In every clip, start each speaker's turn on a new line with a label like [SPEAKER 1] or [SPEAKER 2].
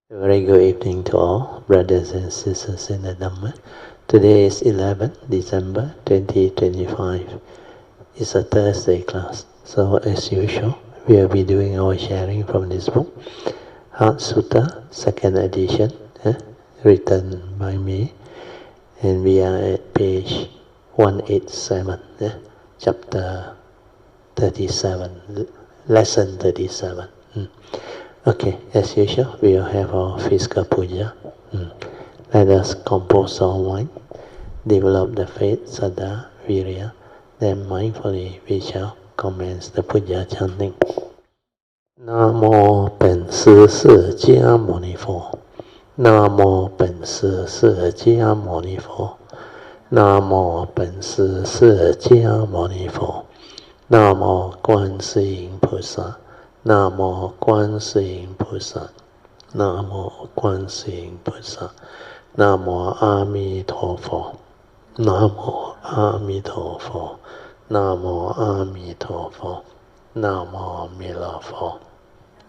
[SPEAKER 1] A very good evening to all brothers and sisters in the Dhamma. Today is 11th December 2025. It's a Thursday class. So as usual, we will be doing our sharing from this book, Heart Sutra, second edition, written by me. And we are at page 187, chapter 37, lesson 37. Okay, as usual, we will have our physical puja. Let us compose our mind, develop the faith, saddha, virya, then mindfully we shall commence the puja chanting. Namo 本师释迦牟尼佛 Namo 本师释迦牟尼佛 Namo 本师释迦牟尼佛 Namo 观世音菩萨 Namo 观世音菩萨 Namo 观世音菩萨 Namo 阿弥陀佛 Namo 阿弥陀佛 Namo 阿弥陀佛 Namo 弥勒佛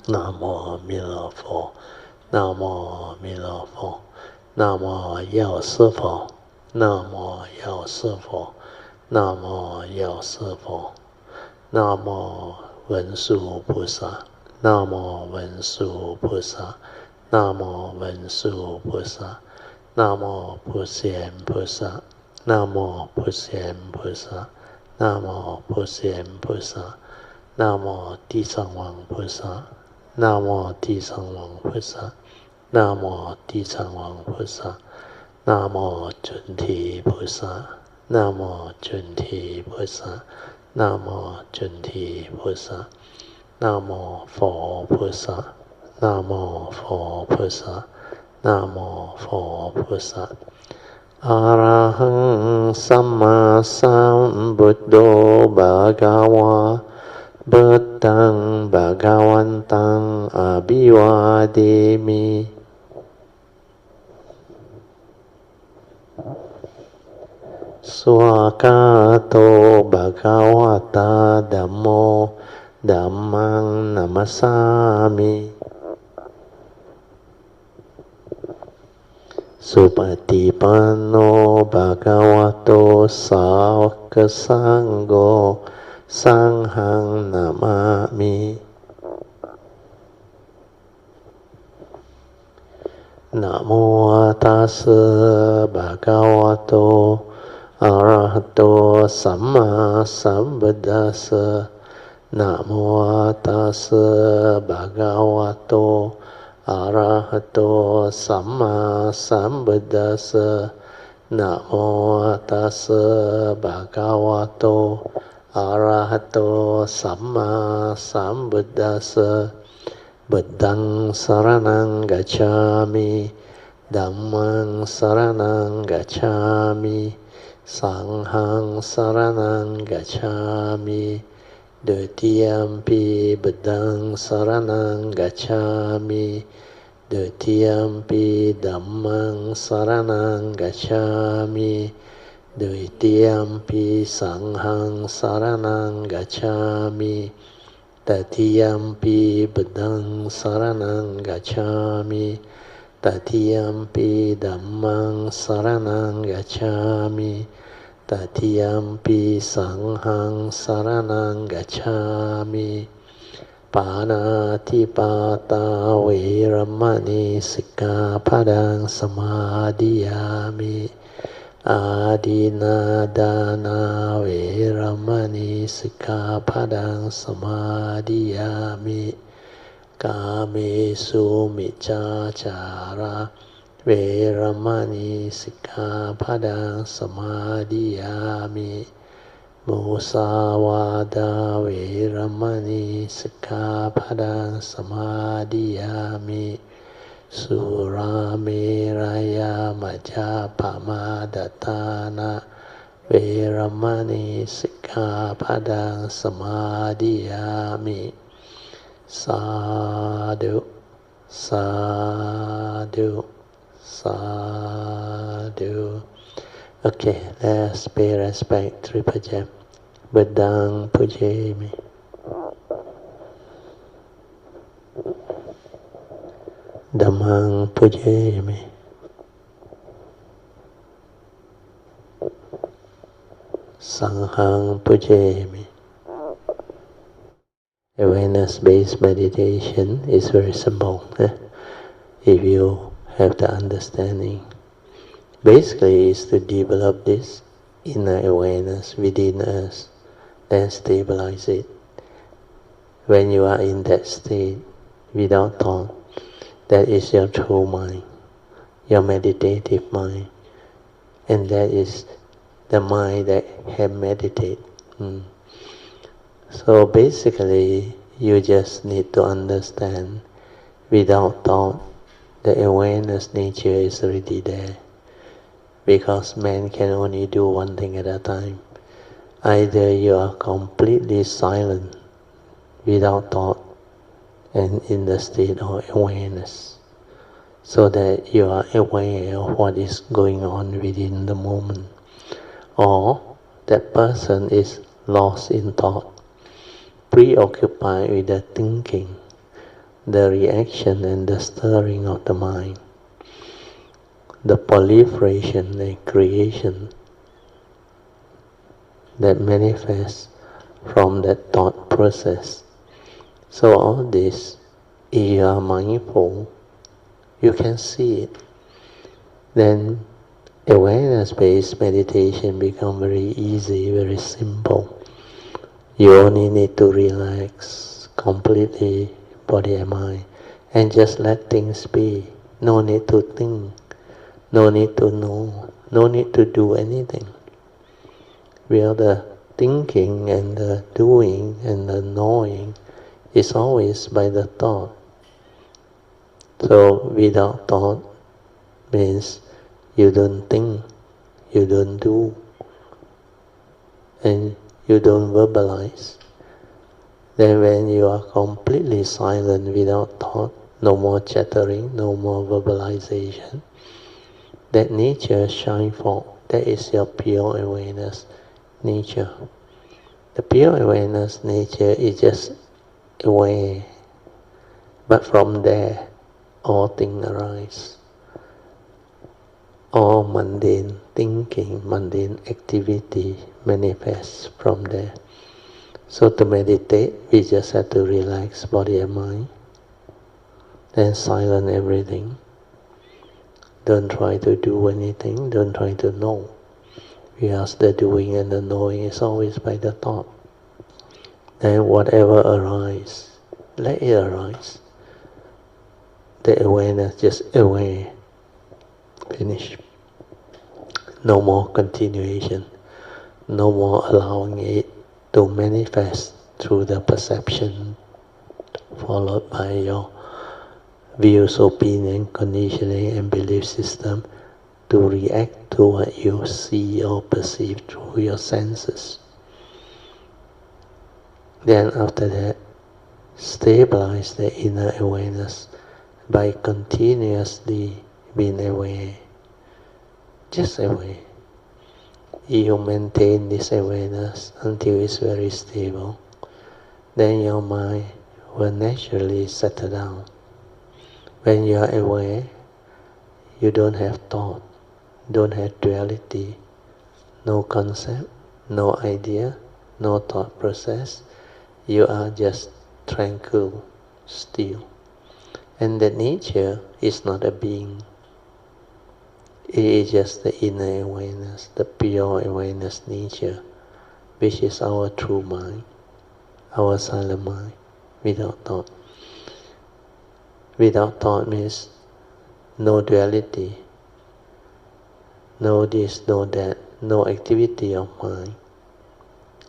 [SPEAKER 1] Namo 弥勒佛 Namo 弥勒佛 Namo 药师佛 Namo 药师佛 Namo 药师佛 Namo 文殊菩萨 Namo 文殊菩萨 Namo 文殊菩萨 Namo 普贤菩萨 Namo 普贤菩萨 Namo 普贤菩萨 Namo 地藏王菩萨 Namo 地藏王菩萨 Namo 地藏王菩萨 Namo 准提菩萨 Namo 准提菩萨 Namo 准提菩萨 Namo 佛菩萨 Namo 佛菩萨 Namo 佛菩萨 Arahang Samma Sambuddho Bhagava Buddhaṃ Bhagavantaṃ Abhivādemi Swakato Bhagavata Dhammo Dhammang Namasami Supatipanno Bhagavato Sāvaka Sangho Sanghang Namami Namo Tassa Bhagavato Arahato Samma Sambuddhassa Namo Tassa Bhagavato Arahato Samma Sambuddhassa Namo Tassa Bhagavato Arahato Samma Sambuddhassa Buddhaṃ Saranang Gacchāmi Dhammang Saranang Gacchāmi Sanghang Saranang Gacchāmi Dutiyampi Buddhaṃ Saranang Gacchāmi Dutiyampi Dhammang Saranang Gacchāmi Dutiyampi Sanghang Saranang Gacchāmi Tatiyampi Buddhaṃ Saranang Gacchāmi Tatiyampi Dhammang Saranang Gacchāmi Tatiyampi Sanghang Saranang Gacchāmi Panatipata Veramani Sikkhapadang Samadhiyami Adinadana Veramani Sikkhapadang Samadhiyami Kamesu Miccācara Veramani Sikkhapadang Samadhiyami Musāvāda Veramani Sikkhapadang Samadhiyami Surameraya Majjapamadatthana Veramani Sikkhapadang Samadhiyami Sadhu, sadhu, sadhu. Okay, let's pay respect to Puja. Buddhaṃ Pujami. Dhammang Pujayami. Sanghang Pujayami. Awareness-based meditation is very simple. If you have the understanding, basically is to develop this inner awareness within us, then stabilize it. When you are in that state, without thought, that is your true mind, your meditative mind, and that is the mind that have meditated. So basically, you just need to understand, without thought, the awareness nature is already there. Because man can only do one thing at a time. Either you are completely silent, without thought, and in the state of awareness, so that you are aware of what is going on within the moment. Or that person is lost in thought, preoccupied with the thinking, the reaction and the stirring of the mind, the proliferation and creation that manifests from that thought process. So all this, if you are mindful, you can see it. Then awareness-based meditation becomes very easy, very simple. You only need to relax completely body and mind and just let things be. No need to think, no need to know, no need to do anything. Where the thinking and the doing and the knowing is always by the thought. So without thought means you don't think, you don't do, and you don't verbalize. Then when you are completely silent without thought, no more chattering, no more verbalization, that nature shines forth. That is your pure awareness nature. The pure awareness nature is just aware, but from there all things arise. All mundane thinking, mundane activity manifests from there. So to meditate, we just have to relax body and mind, then silence everything. Don't try to do anything, don't try to know. Because the doing and the knowing is always by the thought. Then whatever arises, let it arise. The awareness just aware. Finish. No more continuation. No more allowing it to manifest through the perception, followed by your views, opinion, conditioning and belief system to react to what you see or perceive through your senses. Then after that, stabilize the inner awareness by continuously being aware. Just aware. You maintain this awareness until it's very stable. Then your mind will naturally settle down. When you are aware, you don't have thought, don't have duality, no concept, no idea, no thought process. You are just tranquil, still. And the nature is not a being. It is just the inner awareness, the pure awareness nature, which is our true mind, our silent mind, without thought. Without thought means no duality, no this, no that, no activity of mind.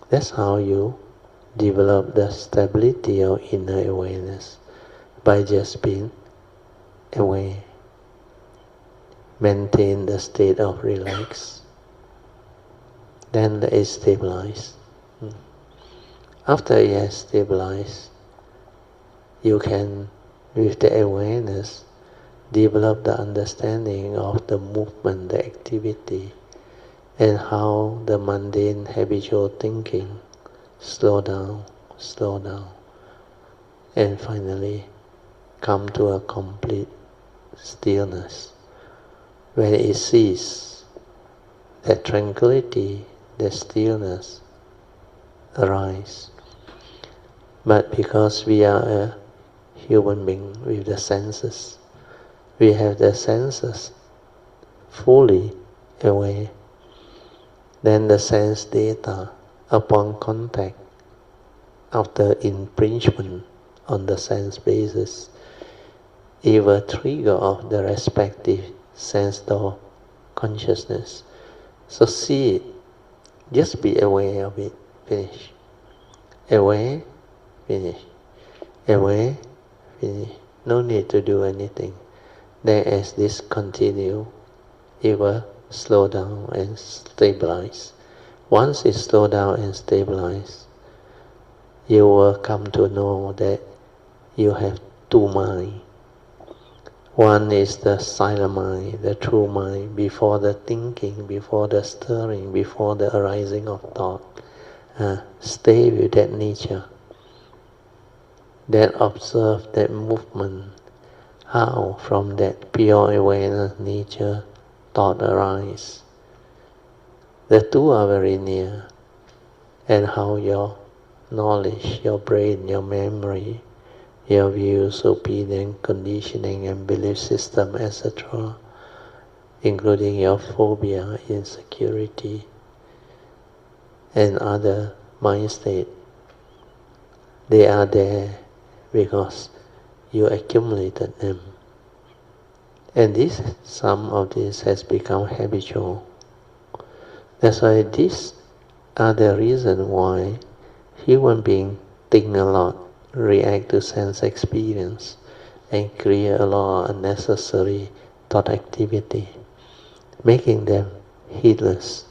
[SPEAKER 1] That's how you develop the stability of inner awareness, by just being aware. Maintain the state of relax. Then let it stabilize. After it has stabilized, you can, with the awareness, develop the understanding of the movement, the activity, and how the mundane habitual thinking slow down, and finally come to a complete stillness. When it ceases, that tranquility, that stillness arise. But because we are a human being with the senses, we have the senses fully aware, then the sense data upon contact after impingement on the sense basis, it will trigger off the respective sense door consciousness. So see it, just be aware of it, finish. Aware, finish. Aware, finish. No need to do anything. Then as this continue, it will slow down and stabilize. Once it slow down and stabilize, you will come to know that you have two minds. One is the silent mind, the true mind, before the thinking, before the stirring, before the arising of thought. Stay with that nature, that observe that movement, how from that pure awareness nature thought arise. The two are very near, and how your knowledge, your brain, your memory, your views, opinion, conditioning and belief system, etc., including your phobia, insecurity, and other mind state, they are there because you accumulated them. And some of this has become habitual. That's why these are the reason why human beings think a lot, react to sense experience, and create a lot of unnecessary thought activity, making them heedless.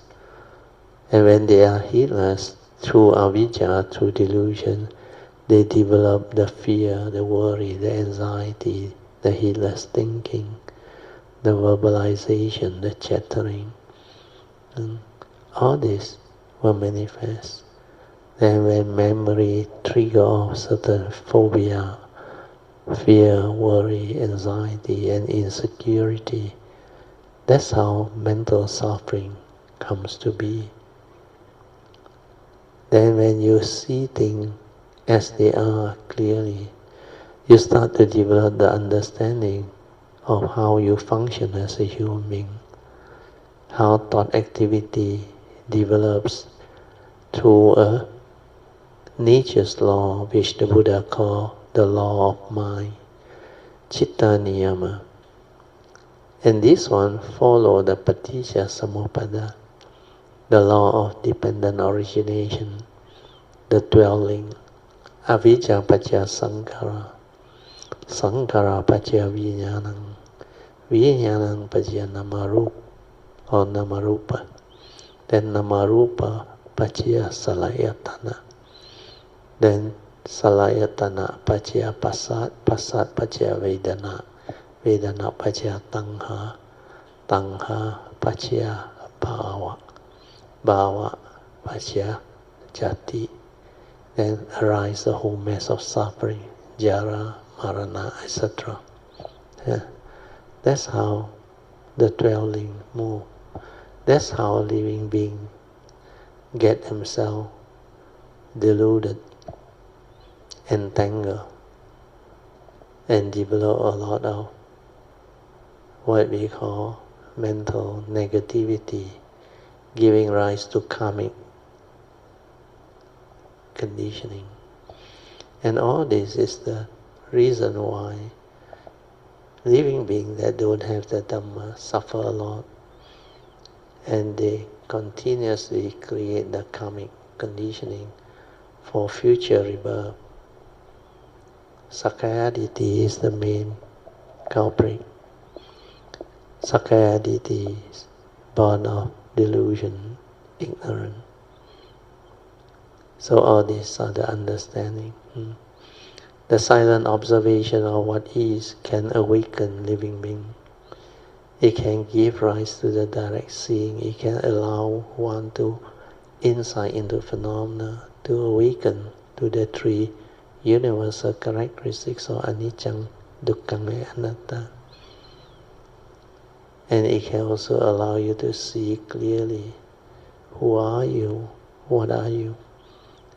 [SPEAKER 1] And when they are heedless, through avijja, through delusion, they develop the fear, the worry, the anxiety, the heedless thinking, the verbalization, the chattering. And all this will manifest. Then when memory trigger off certain phobia, fear, worry, anxiety and insecurity, that's how mental suffering comes to be. Then when you see things as they are clearly, you start to develop the understanding of how you function as a human being, how thought activity develops through a nature's law, which the Buddha called the law of mind, citta niyama. And this one follow the paticca samuppada, the law of dependent origination, the dwelling, avijja paccaya sankhara, sankhara paccaya vijnanam, vijnanam paccaya namarupa, or namarupa, then namarupa paccaya salayatana, then salayatana paccaya passat, passat paccaya vedana, vedana paccaya tanha, tanha paccaya bhava, bhava paccaya jati. Then arise the whole mass of suffering, jara, marana, etc. That's how the dwelling move. That's how living beings get themselves deluded, entangled, and develop a lot of what we call mental negativity, giving rise to karmic conditioning. And all this is the reason why living beings that don't have the Dhamma suffer a lot, and they continuously create the karmic conditioning for future rebirth. Sakkaya-ditthi is the main culprit. Sakkaya-ditthi is born of delusion, ignorance. So all these are the understanding. The silent observation of what is can awaken living being. It can give rise to the direct seeing. It can allow one to insight into phenomena, to awaken to the three universal characteristics of anicca, dukkha and anatta. And it can also allow you to see clearly who are you, what are you,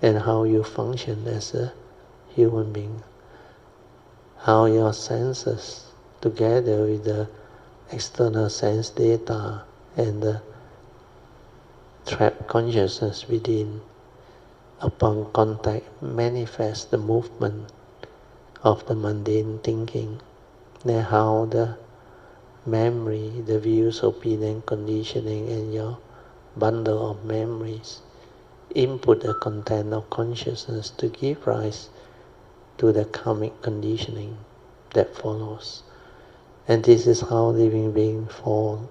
[SPEAKER 1] and how you function as a human being. How your senses, together with the external sense data and the trapped consciousness within, upon contact, manifest the movement of the mundane thinking. Then how the memory, the views, opinion, conditioning, and your bundle of memories input the content of consciousness to give rise to the karmic conditioning that follows. And this is how living being fall.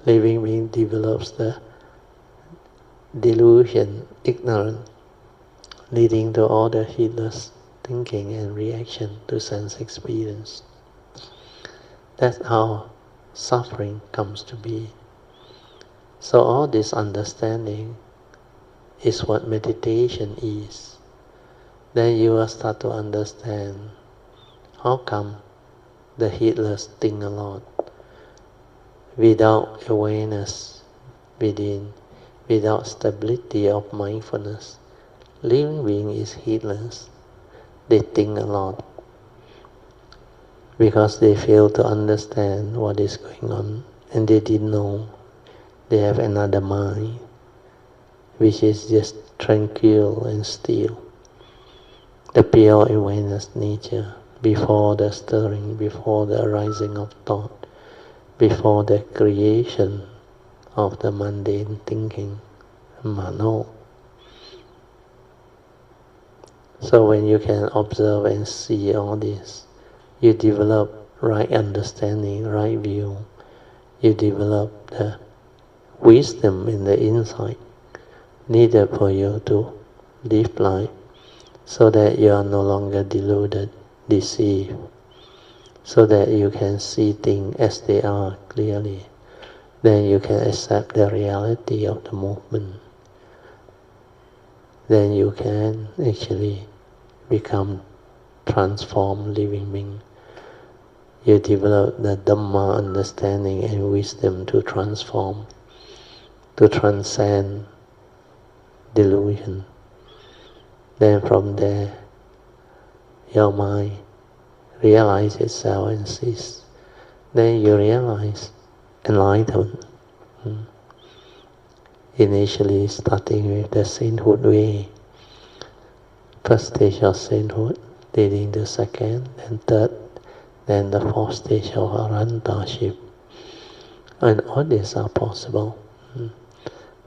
[SPEAKER 1] Living being develops the delusion, ignorance, leading to all the heedless thinking and reaction to sense experience. That's how suffering comes to be. So all this understanding is what meditation is. Then you will start to understand how come the heedless think a lot without awareness within, without stability of mindfulness. Living being is heedless. They think a lot because they fail to understand what is going on, and they didn't know they have another mind which is just tranquil and still. The pure awareness nature, before the stirring, before the arising of thought, before the creation of the mundane thinking, mano. So when you can observe and see all this, you develop right understanding, right view. You develop the wisdom in the insight needed for you to live life, so that you are no longer deluded, deceived, so that you can see things as they are clearly. Then you can accept the reality of the movement. Then you can actually become transformed living being. You develop the Dhamma understanding and wisdom to transform, to transcend delusion. Then from there, your mind realizes itself and sees. Then you realize enlightenment. Initially starting with the sainthood way. First stage of sainthood, leading to second, then third, then the fourth stage of arahantship. And all these are possible.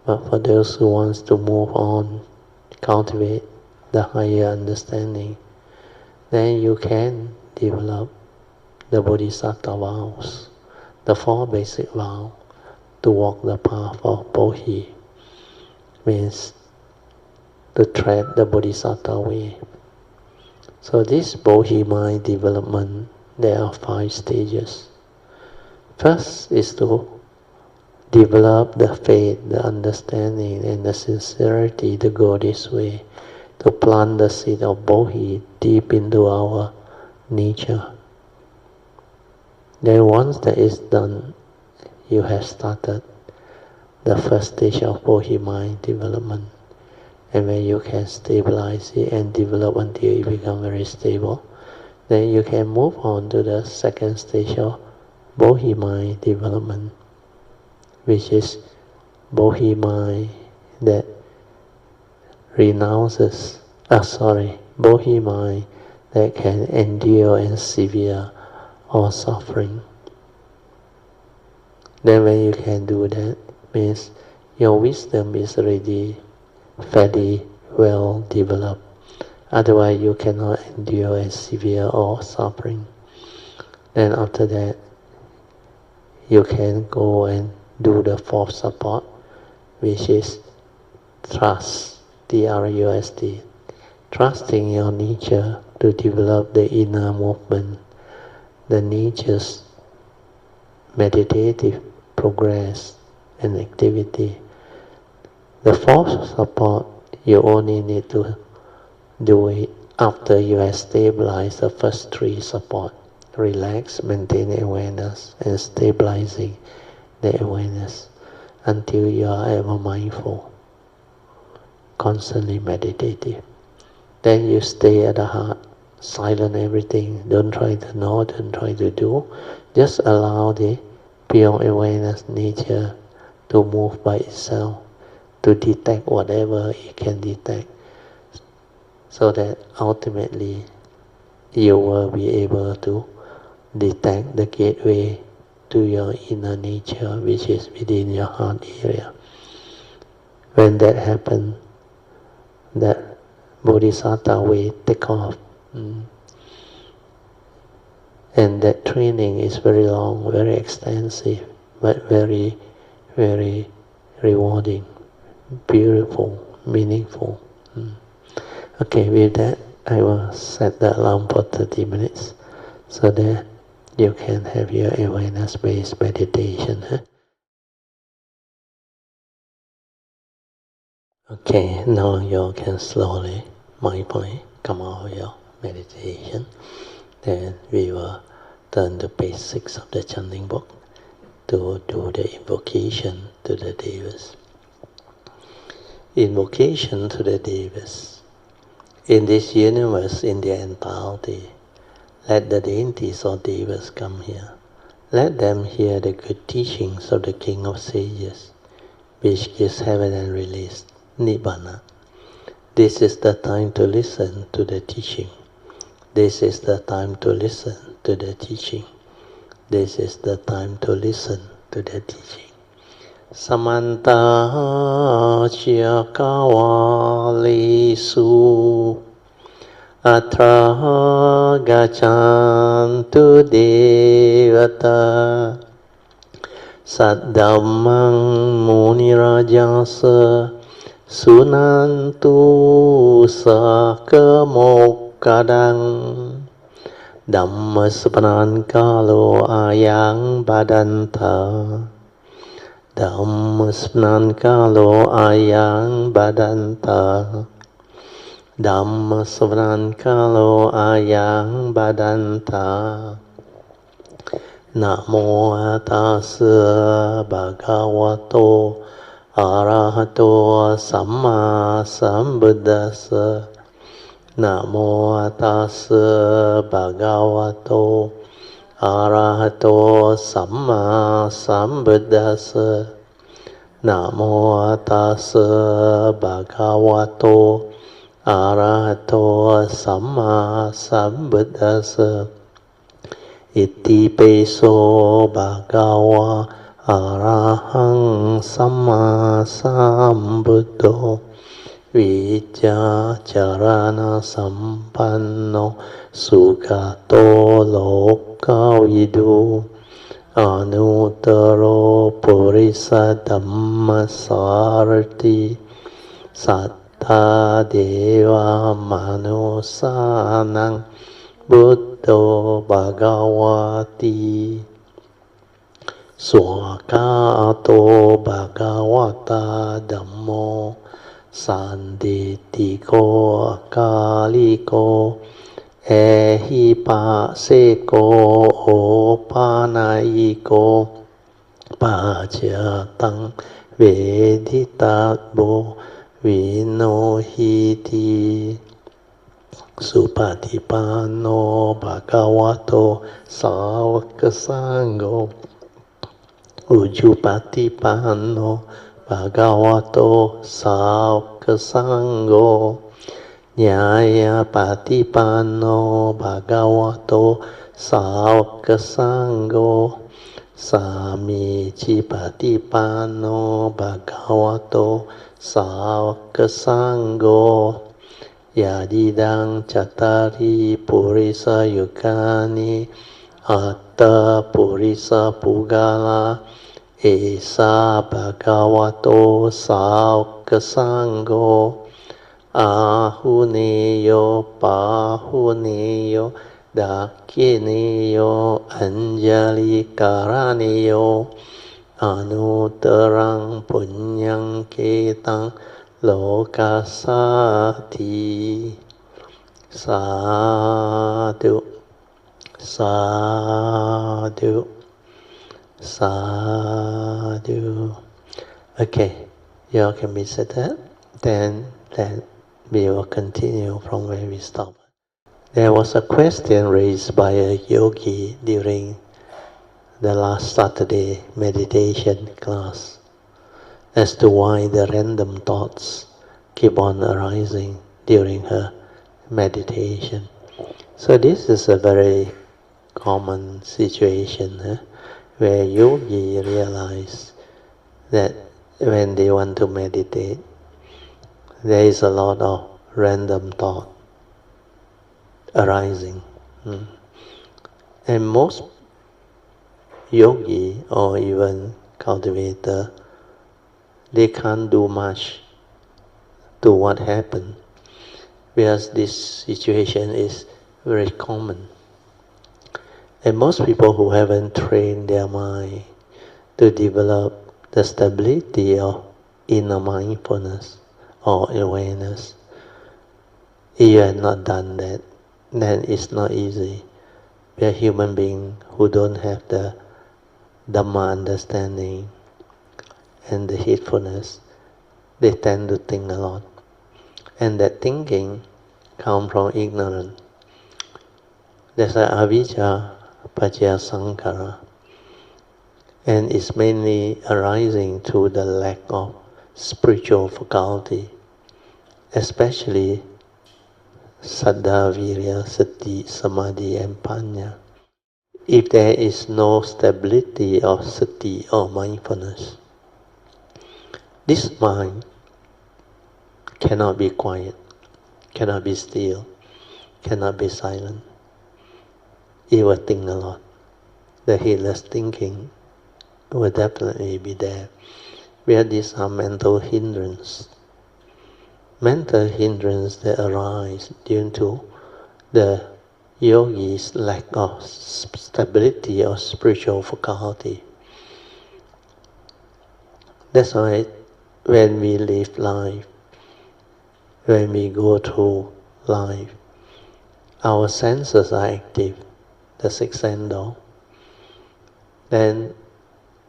[SPEAKER 1] But for those who wants to move on, cultivate the higher understanding, then you can develop the Bodhisattva vows, the 4 basic vows to walk the path of Bodhi, means to tread the Bodhisattva way. So this Bodhi mind development, there are 5 stages. First is to develop the faith, the understanding, and the sincerity to go this way, to plant the seed of Bodhi deep into our nature. Then once that is done, you have started the first stage of Bodhi mind development. And when you can stabilize it and develop until it becomes very stable, then you can move on to the second stage of Bodhi mind development, which is Bodhi mind that Bodhi mind that can endure and severe all suffering. Then when you can do that, means your wisdom is already fairly well developed. Otherwise you cannot endure and severe all suffering. Then after that, you can go and do the 4th support, which is trust, Trust, trusting your nature to develop the inner movement, the nature's meditative progress and activity. The 4th support, you only need to do it after you have stabilized the first 3 support. relax, maintain awareness, and stabilizing the awareness until you are ever mindful, constantly meditative. Then you stay at the heart, silent everything, don't try to know, don't try to do, just allow the pure awareness nature to move by itself, to detect whatever it can detect, so that ultimately you will be able to detect the gateway to your inner nature, which is within your heart area. When that happens, that Bodhisattva will take off. And that training is very long, very extensive, but very, very rewarding, beautiful, meaningful. Okay, with that, I will set the alarm for 30 minutes so that you can have your awareness-based meditation. Okay, now you can slowly, mindfully come out of your meditation. Then we will turn to page 6 of the chanting book to do the invocation to the Devas. Invocation to the Devas. In this universe, in their entirety, let the deities or Devas come here. Let them hear the good teachings of the King of Sages, which gives heaven and release, Nibbana. This is the time to listen to the teaching. This is the time to listen to the teaching. This is the time to listen to the teaching. Samanta Chakawalisu Atra Gachantu Devata Saddhammang Munirajasa Sunantu Sakamokadang Dhamma Kalo Ayang Badanta Dhamma Kalo Ayang Badanta Dhamma Kalo Ayang Badanta Namo Tassa Bhagavato Arahato Samma Sambuddhassa Namo Tassa Bhagavato Arahato Samma Sambuddhassa Namo Tassa Bhagavato Arahato Samma Sambuddhassa Iti peso bhagava arahang samma sambuddho Vijja charana sampanno sugato lokavidu Anuttaro purisa dhamma sarati Satta deva manusanang Buddho Bhagavati Swakato Bhagavata Dhammo Sanditiko Akaliko Ehipaseko Opanayiko Pachatang Veditatbo Vinohiti Supatipanno Bhagavato Sāvaka Ujupatipanno Bhagavato Sāvaka Nyaya Patipanno Bhagavato Sāvaka Samici Patipanno Bhagavato Sāvaka Yadidang Chatari Purisa Yukani Atta Purisa Pugala Esa Bhagavato Sāvaka Ahuneyo Pahuneyo Dakineyo Anjali Karaneyo Anuttarang Punyang Ketang Lokasati Sadhu Sadhu, sadhu. Okay, you all can be seated. Then we will continue from where we stopped. There was a question raised by a yogi during the last Saturday meditation class as to why the random thoughts keep on arising during her meditation. So this is a very common situation where yogi realize that when they want to meditate, there is a lot of random thought arising. And most yogi or even cultivator, they can't do much to what happened, because this situation is very common. And most people who haven't trained their mind to develop the stability of inner mindfulness or awareness, if you have not done that, then it's not easy. We are human beings who don't have the Dhamma understanding and the heedfulness. They tend to think a lot. And that thinking comes from ignorance. There's an avijja, pajaya sankhara, and it's mainly arising through the lack of spiritual faculty, especially saddha, virya, sati, samadhi, and panya. If there is no stability of sati or mindfulness, this mind cannot be quiet, cannot be still, cannot be silent. It will think a lot. The heedless thinking will definitely be there. Where these are mental hindrance. Mental hindrance that arise due to the yogi's lack of stability or spiritual faculty. That's why when we live life, when we go through life, our senses are active, the sixth sense door, then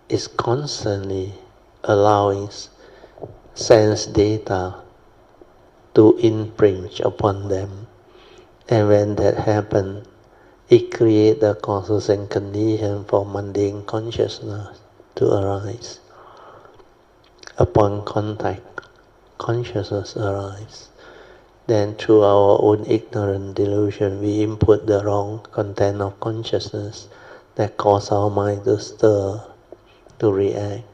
[SPEAKER 1] it's constantly allowing sense data to imprint upon them. And when that happens, it creates the causes and conditions for mundane consciousness to arise. Upon contact, consciousness arises. Then through our own ignorant delusion, we input the wrong content of consciousness that cause our mind to stir, to react.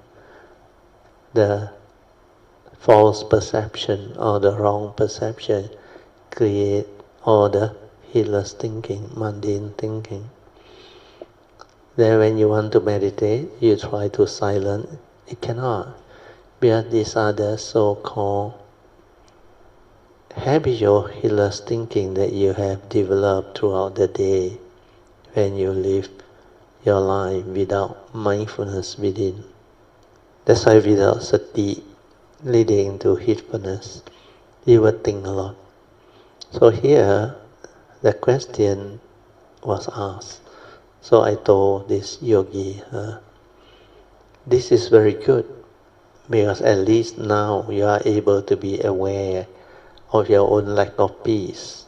[SPEAKER 1] The false perception or the wrong perception create all the heedless thinking, mundane thinking. Then when you want to meditate, you try to silence, it cannot. Because these are the so-called habitual heedless thinking that you have developed throughout the day when you live your life without mindfulness within. That's why without sati leading to heedfulness, you will think a lot. So here, the question was asked. So I told this yogi, this is very good, because at least now you are able to be aware of your own lack of peace.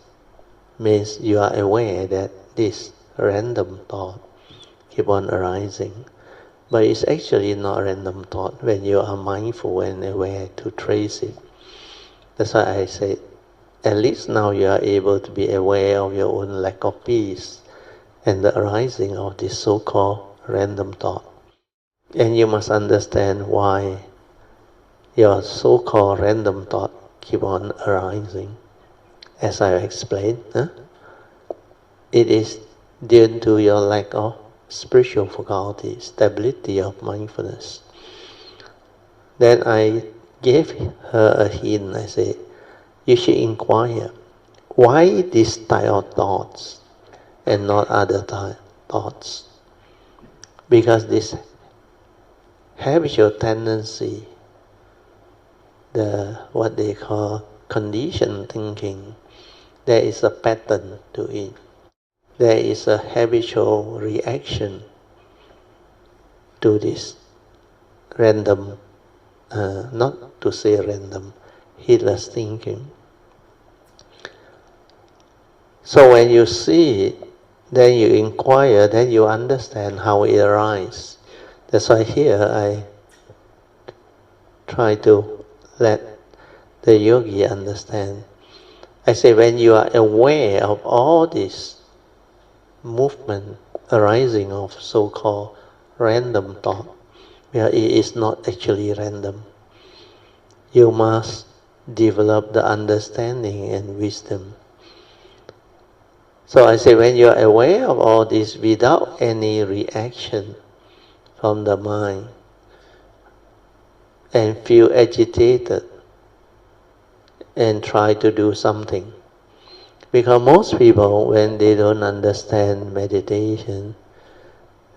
[SPEAKER 1] Means you are aware that this random thought keep on arising. But it's actually not random thought when you are mindful and aware to trace it. That's why I said, at least now you are able to be aware of your own lack of peace and the arising of this so-called random thought. And you must understand why your so-called random thought keep on arising. As I explained, it is due to your lack of spiritual faculty, stability of mindfulness. Then I gave her a hint. I said, you should inquire, why this type of thoughts and not other thoughts? Because this habitual tendency, what they call conditioned thinking, there is a pattern to it. there is a habitual reaction to this random, not to say random, heedless thinking. So when you see it, then you inquire, then you understand how it arises. That's why here I try to let the yogi understand. I say when you are aware of all this movement arising of so-called random thought, where it is not actually random, you must develop the understanding and wisdom. So I say when you are aware of all this without any reaction from the mind and feel agitated and try to do something. Because most people, when they don't understand meditation,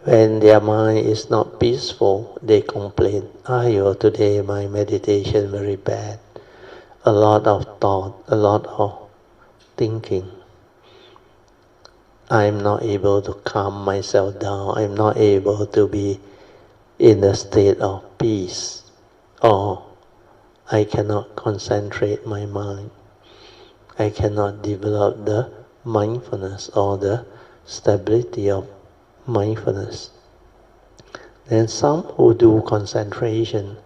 [SPEAKER 1] when their mind is not peaceful, they complain, today my meditation very bad. A lot of thought, a lot of thinking. I'm not able to calm myself down. I'm not able to be in a state of peace. Or I cannot concentrate my mind. I cannot develop the mindfulness or the stability of mindfulness. Then some who do concentration,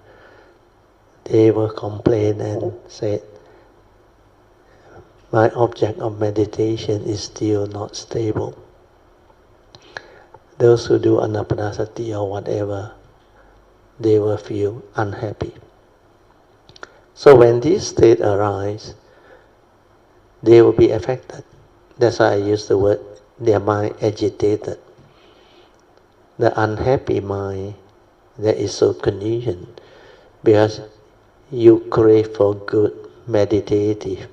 [SPEAKER 1] they will complain and say, my object of meditation is still not stable. Those who do anapanasati or whatever, they will feel unhappy. So when this state arises, they will be affected. That's why I use the word, their mind agitated. The unhappy mind that is so conditioned, because you crave for good meditative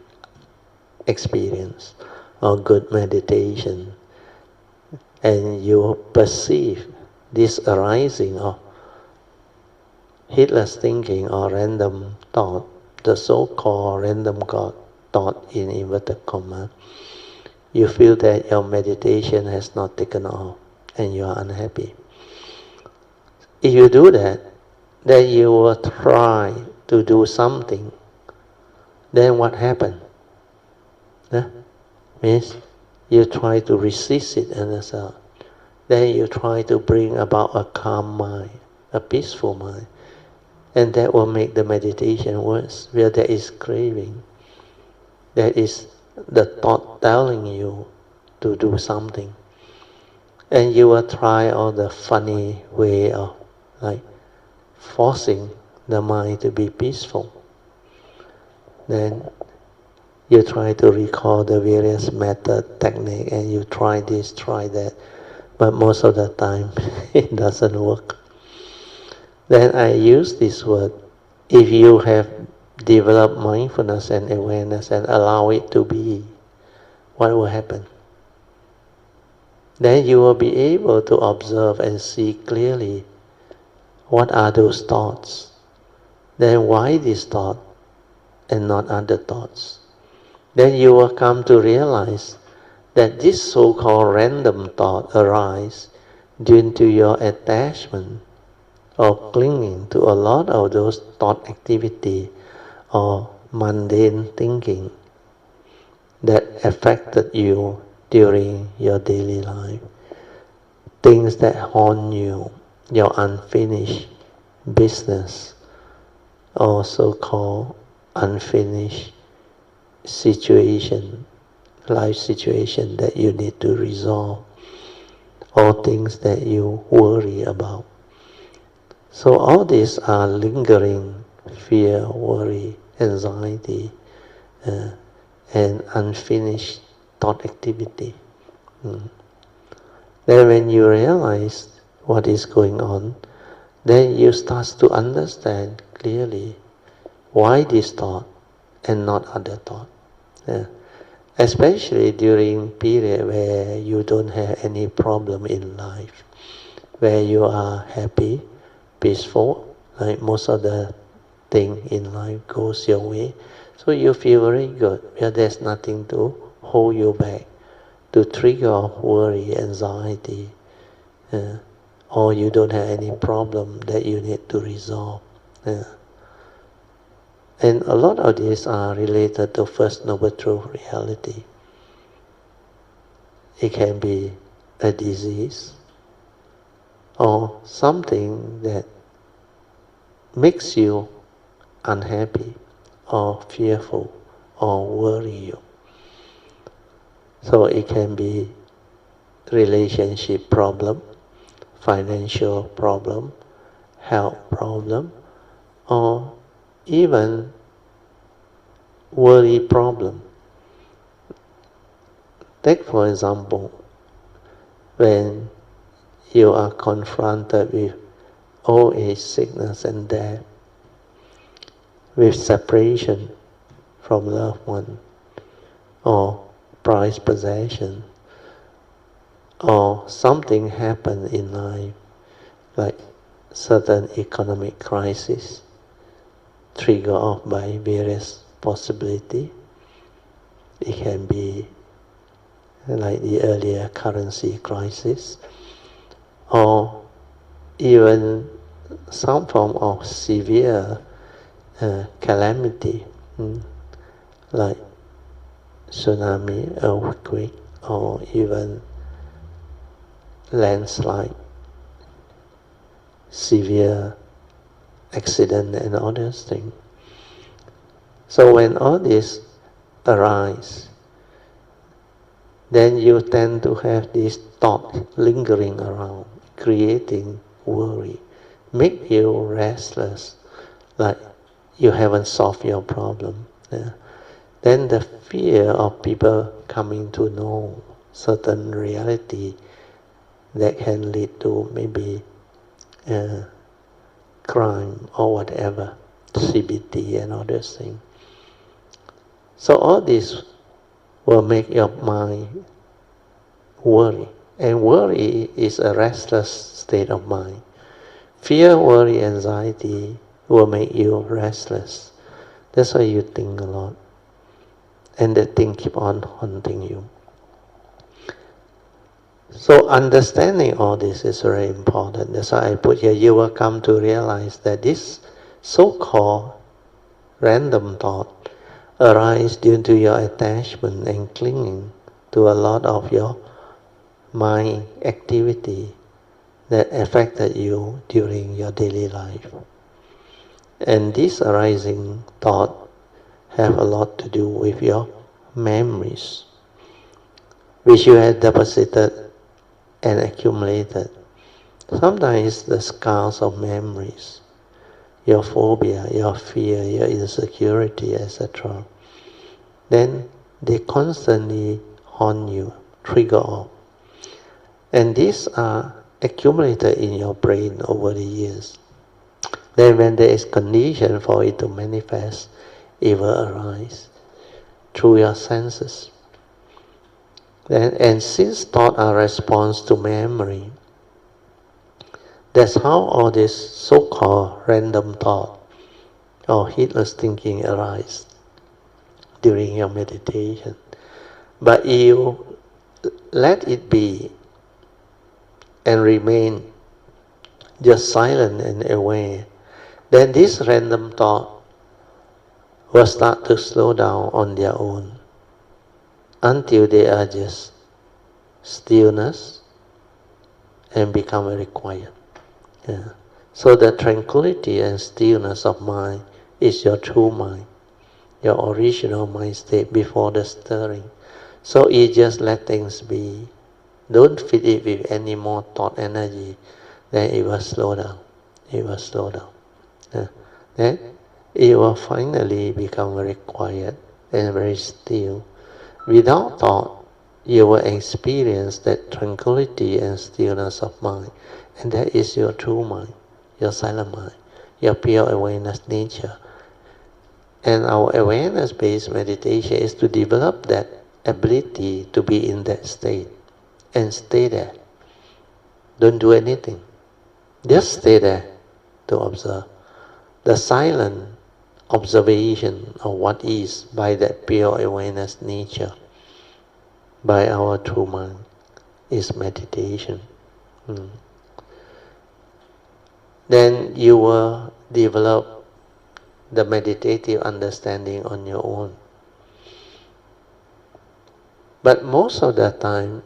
[SPEAKER 1] experience or good meditation, and you perceive this arising of heedless thinking or random thought, the so-called random thought in inverted comma, you feel that your meditation has not taken off and you are unhappy. If you do that, then you will try to do something. Then what happens? Means you try to resist it and so. Then you try to bring about a calm mind, a peaceful mind. And that will make the meditation worse, where there is craving. There is the thought telling you to do something. And you will try all the funny way of forcing the mind to be peaceful. Then you try to recall the various method, technique, and you try this, try that. But most of the time, it doesn't work. Then I use this word. If you have developed mindfulness and awareness and allow it to be, what will happen? Then you will be able to observe and see clearly what are those thoughts. Then why this thought and not other thoughts? Then you will come to realize that this so-called random thought arises due to your attachment or clinging to a lot of those thought activity or mundane thinking that affected you during your daily life. Things that haunt you, your unfinished business, or so-called unfinished situation, life situation that you need to resolve, or things that you worry about. So all these are lingering fear, worry, anxiety, and unfinished thought activity. Then when you realize what is going on, then you start to understand clearly why this thought and not other thought. Especially during period where you don't have any problem in life, where you are happy, peaceful, like most of the thing in life goes your way. So you feel very good, where there's nothing to hold you back, to trigger off worry, anxiety, or you don't have any problem that you need to resolve. And a lot of these are related to First Noble Truth reality. It can be a disease or something that makes you unhappy or fearful or worry you. So it can be relationship problem, financial problem, health problem, or even worry problem. Take for example, when you are confronted with old age, sickness and death, with separation from loved one, or prized possession, or something happened in life, like certain economic crisis, triggered off by various possibilities. It can be like the earlier currency crisis, or even some form of severe calamity, like tsunami, earthquake, or even landslide, severe accident and all those things. So when all this arise, then you tend to have this thought lingering around, creating worry, make you restless, like you haven't solved your problem. Then the fear of people coming to know certain reality that can lead to maybe crime or whatever, CBT and all those things. So all this will make your mind worry. And worry is a restless state of mind. Fear, worry, anxiety will make you restless. That's why you think a lot. And the thing keep on haunting you. So understanding all this is very important. That's why I put here, you will come to realize that this so-called random thought arises due to your attachment and clinging to a lot of your mind activity that affected you during your daily life. And this arising thought have a lot to do with your memories, which you have deposited and accumulated. Sometimes the scars of memories, your phobia, your fear, your insecurity, etc., then they constantly haunt you, trigger off. And these are accumulated in your brain over the years. Then when there is condition for it to manifest, it will arise through your senses. And since thought are response to memory, that's how all this so-called random thought or heedless thinking arise during your meditation. But you let it be and remain just silent and aware, then this random thought will start to slow down on their own until they are just stillness and become very quiet. So the tranquility and stillness of mind is your true mind, your original mind state before the stirring. So you just let things be. Don't feed it with any more thought energy, then it will slow down. It will slow down. Then it will finally become very quiet and very still. Without thought, you will experience that tranquility and stillness of mind. And that is your true mind, your silent mind, your pure awareness nature. And our awareness-based meditation is to develop that ability to be in that state and stay there. Don't do anything. Just stay there to observe. The silent observation of what is by that pure awareness nature. by our true mind is meditation. Then you will develop the meditative understanding on your own. But most of the time,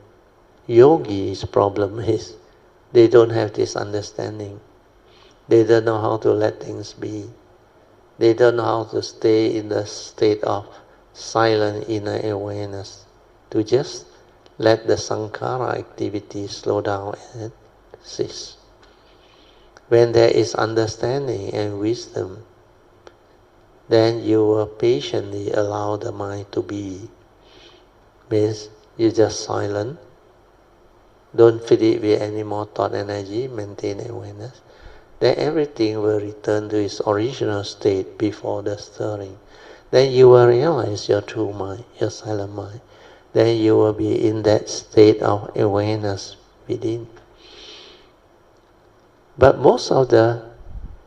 [SPEAKER 1] yogis' problem is they don't have this understanding. They don't know how to let things be. They don't know how to stay in the state of silent inner awareness, to just let the sankhara activity slow down and cease. When there is understanding and wisdom, then you will patiently allow the mind to be. Means you just silent, don't fill it with any more thought energy, maintain awareness. Then everything will return to its original state before the stirring. Then you will realize your true mind, your silent mind. Then you will be in that state of awareness within. But most of the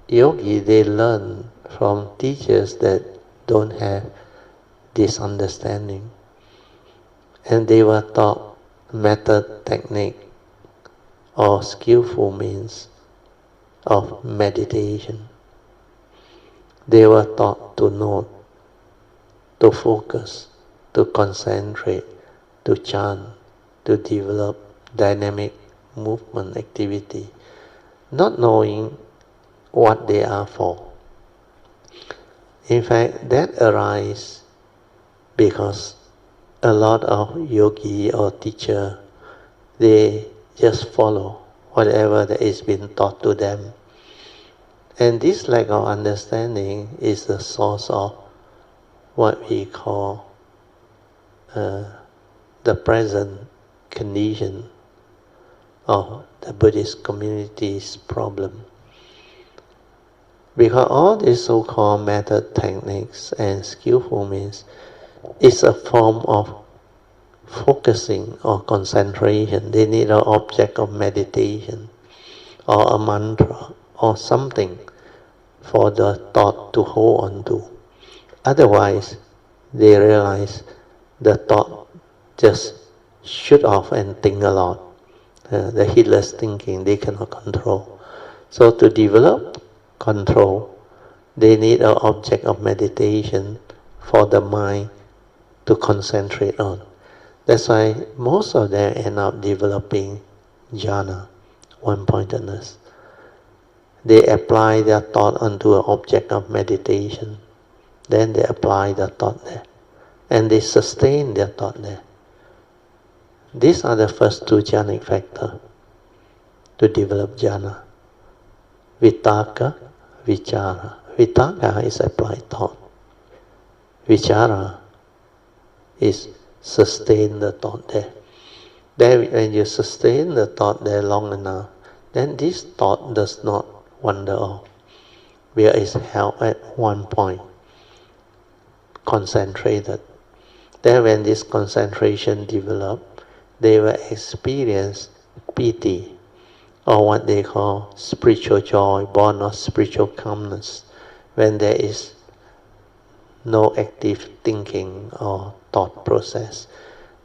[SPEAKER 1] yogis, they learn from teachers that don't have this understanding. And they were taught method, technique, or skillful means of meditation. They were taught to note, to focus, to concentrate, to chant, to develop dynamic movement activity, not knowing what they are for. In fact, that arises because a lot of yogi or teacher, they just follow whatever that is being taught to them. And this lack of understanding is the source of what we call the present condition of the Buddhist community's problem. Because all these so-called method, techniques, and skillful means is a form of focusing or concentration. They need an object of meditation or a mantra or something for the thought to hold on to. Otherwise, they realize the thought just shoot off and think a lot. The heedless thinking they cannot control. So to develop control, they need an object of meditation for the mind to concentrate on. That's why most of them end up developing jhana, one-pointedness. They apply their thought onto an object of meditation. Then they apply the thought there. And they sustain their thought there. These are the first two jhanic factors to develop jhana. Vitaka, vichara. Vitaka is applied thought. Vichara is sustain the thought there. Then when you sustain the thought there long enough, then this thought does not wander off, where it's held at one point, concentrated. Then when this concentration develops, they will experience piti, or what they call spiritual joy, born of spiritual calmness, when there is no active thinking or thought process.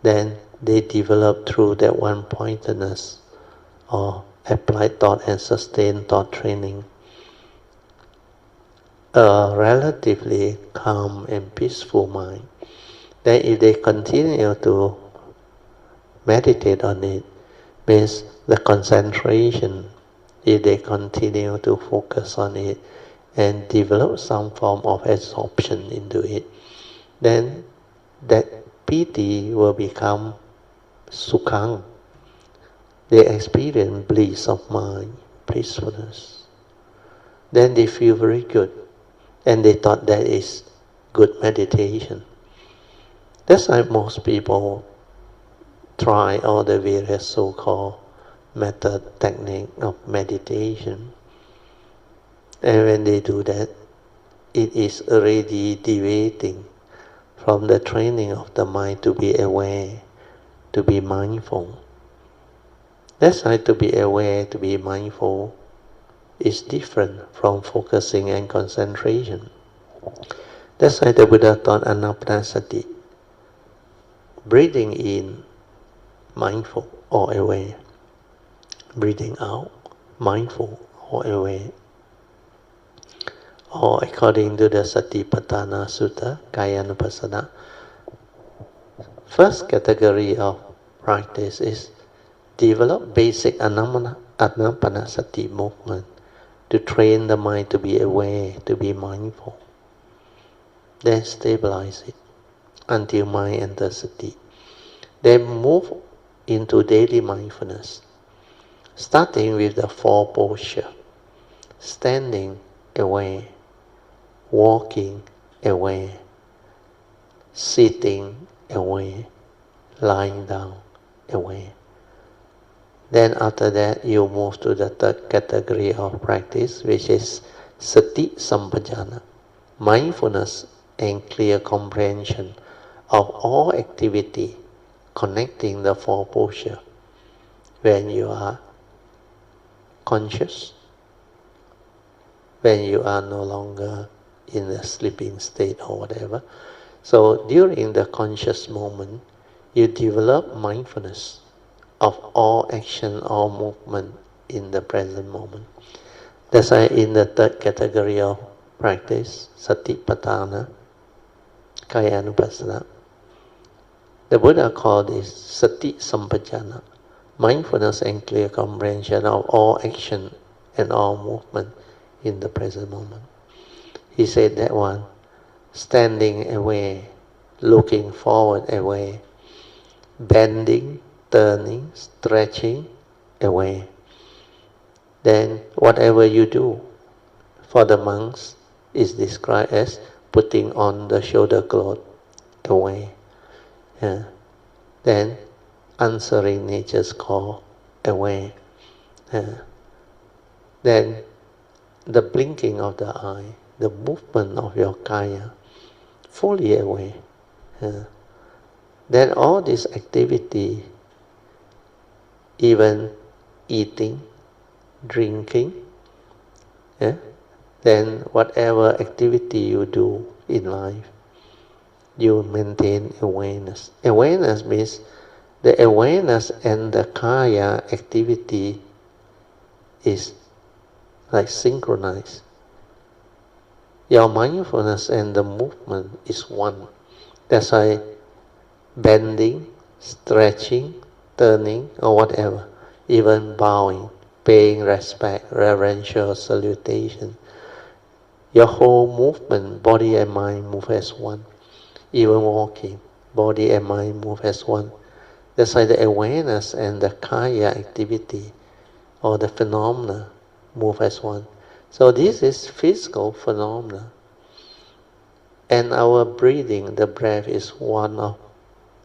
[SPEAKER 1] Then they develop through that one-pointedness or applied thought and sustained thought training a relatively calm and peaceful mind. Then if they continue to meditate on it, means the concentration, if they continue to focus on it and develop some form of absorption into it, then that piti will become sukhang. They experience bliss of mind, peacefulness. Then they feel very good, and they thought that is good meditation. That's why most people try all the various so-called method, technique of meditation. And when they do that, it is already deviating from the training of the mind to be aware, to be mindful. That's why to be aware, to be mindful, is different from focusing and concentration. That's why the Buddha taught anapanasati. Breathing in mindful or aware. Breathing out, mindful or aware. Or according to the Satipatthana Sutta, Kayanupassana, first category of practice is develop basic anapanasati movement to train the mind to be aware, to be mindful. Then stabilize it until mind enters sati. Then move into daily mindfulness, starting with the four postures: standing, aware; walking, aware; sitting, aware; lying down, aware. Then after that, you move to the third category of practice, which is sati sampajana, mindfulness and clear comprehension of all activity connecting the four postures. When you are conscious, when you are no longer in a sleeping state or whatever. So during the conscious moment, you develop mindfulness of all action, all movement in the present moment. That's why in the third category of practice, Satipatthana, Kayanupassana, the Buddha called this Sati Sampajana, mindfulness and clear comprehension of all action and all movement in the present moment. He said that one, standing aware, looking forward aware, bending, turning, stretching, aware. Then whatever you do, for the monks, is described as putting on the shoulder cloth, aware. Then answering nature's call, aware. Then the blinking of the eye, the movement of your kaya, fully aware. Then all this activity, even eating, drinking, then whatever activity you do in life, you maintain awareness. Awareness means the awareness and the kaya activity is like synchronized. Your mindfulness and the movement is one. That's why bending, stretching, turning, or whatever, even bowing, paying respect, reverential salutation, your whole movement, body and mind move as one. Even walking, body and mind move as one. That's why the awareness and the kaya activity or the phenomena move as one. So this is physical phenomena. And our breathing, the breath, is one of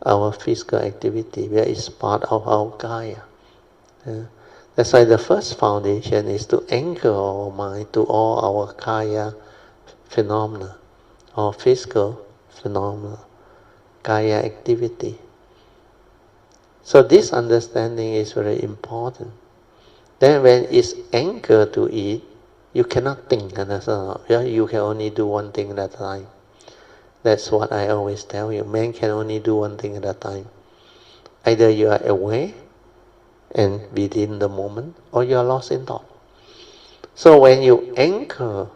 [SPEAKER 1] our physical activity, where it's part of our kaya. That's why the first foundation is to anchor our mind to all our kaya phenomena, or physical phenomena, kaya activity. So this understanding is very important. Then when it's anchored to it, you cannot think, you can only do one thing at a time. That's what I always tell you. Man can only do one thing at a time. Either you are aware and within the moment, or you are lost in thought. So when you anchor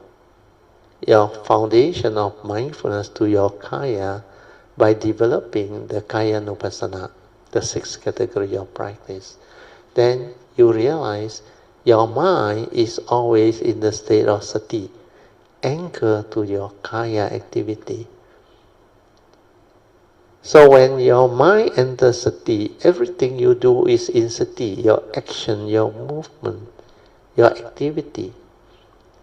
[SPEAKER 1] your foundation of mindfulness to your kaya by developing the Kayanupassana, the sixth category of practice, then you realize your mind is always in the state of sati, anchored to your kaya activity. So when your mind enters sati, everything you do is in sati, your action, your movement, your activity,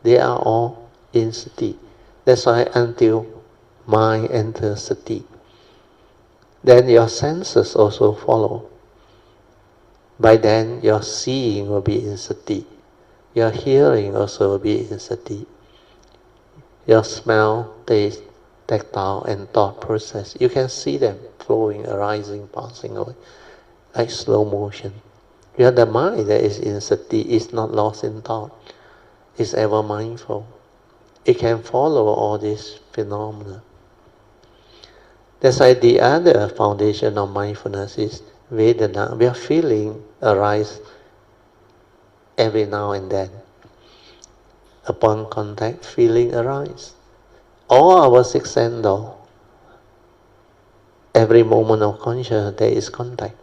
[SPEAKER 1] they are all in sati. That's why until mind enters sati, then your senses also follow. By then your seeing will be in sati, your hearing also will be in sati, your smell, taste, tactile and thought process, you can see them flowing, arising, passing away, like slow motion. You have the mind that is in sati, is not lost in thought, is ever mindful. It can follow all these phenomena. That's why the other foundation of mindfulness is Vedana, where feeling arise every now and then. Upon contact, feeling arise. All our six sense though, every moment of consciousness there is contact.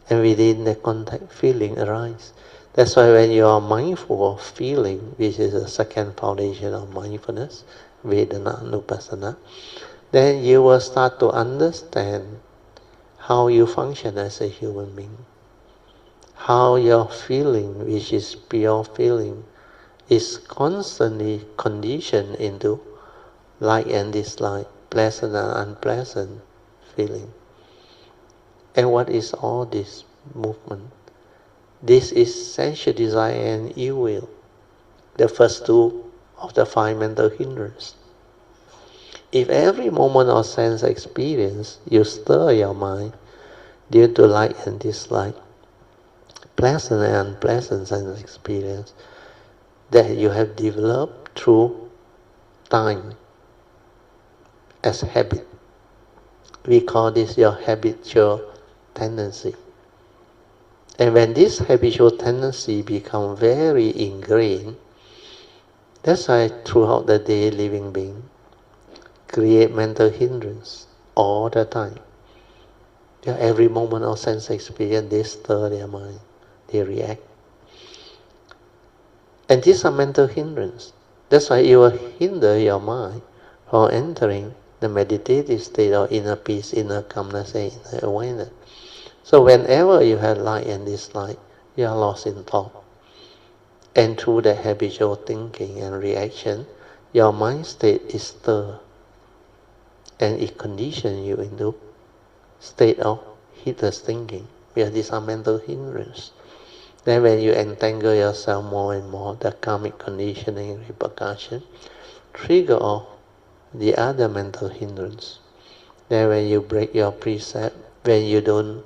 [SPEAKER 1] And within the contact, feeling arise. That's why when you are mindful of feeling, which is the second foundation of mindfulness, Vedana Nupassana, then you will start to understand how you function as a human being. How your feeling, which is pure feeling, is constantly conditioned into like and dislike, pleasant and unpleasant feeling. And what is all this movement? This is sensual desire and ill will, the first two of the five mental hindrances. If every moment of sense experience you stir your mind due to like and dislike, pleasant and unpleasant sense experience that you have developed through time as habit, we call this your habitual tendency. And when this habitual tendency becomes very ingrained, that's why throughout the day living being create mental hindrance all the time. Every moment of sense experience, they stir their mind, they react. And these are mental hindrance. That's why it will hinder your mind from entering the meditative state of inner peace, inner calmness, and inner awareness. So whenever you have like and dislike, you are lost in thought. And through the habitual thinking and reaction, your mind state is stirred. And it conditions you into state of heedless thinking, where these are mental hindrance. Then when you entangle yourself more and more, the karmic conditioning repercussion trigger off the other mental hindrance. Then when you break your precept, when you don't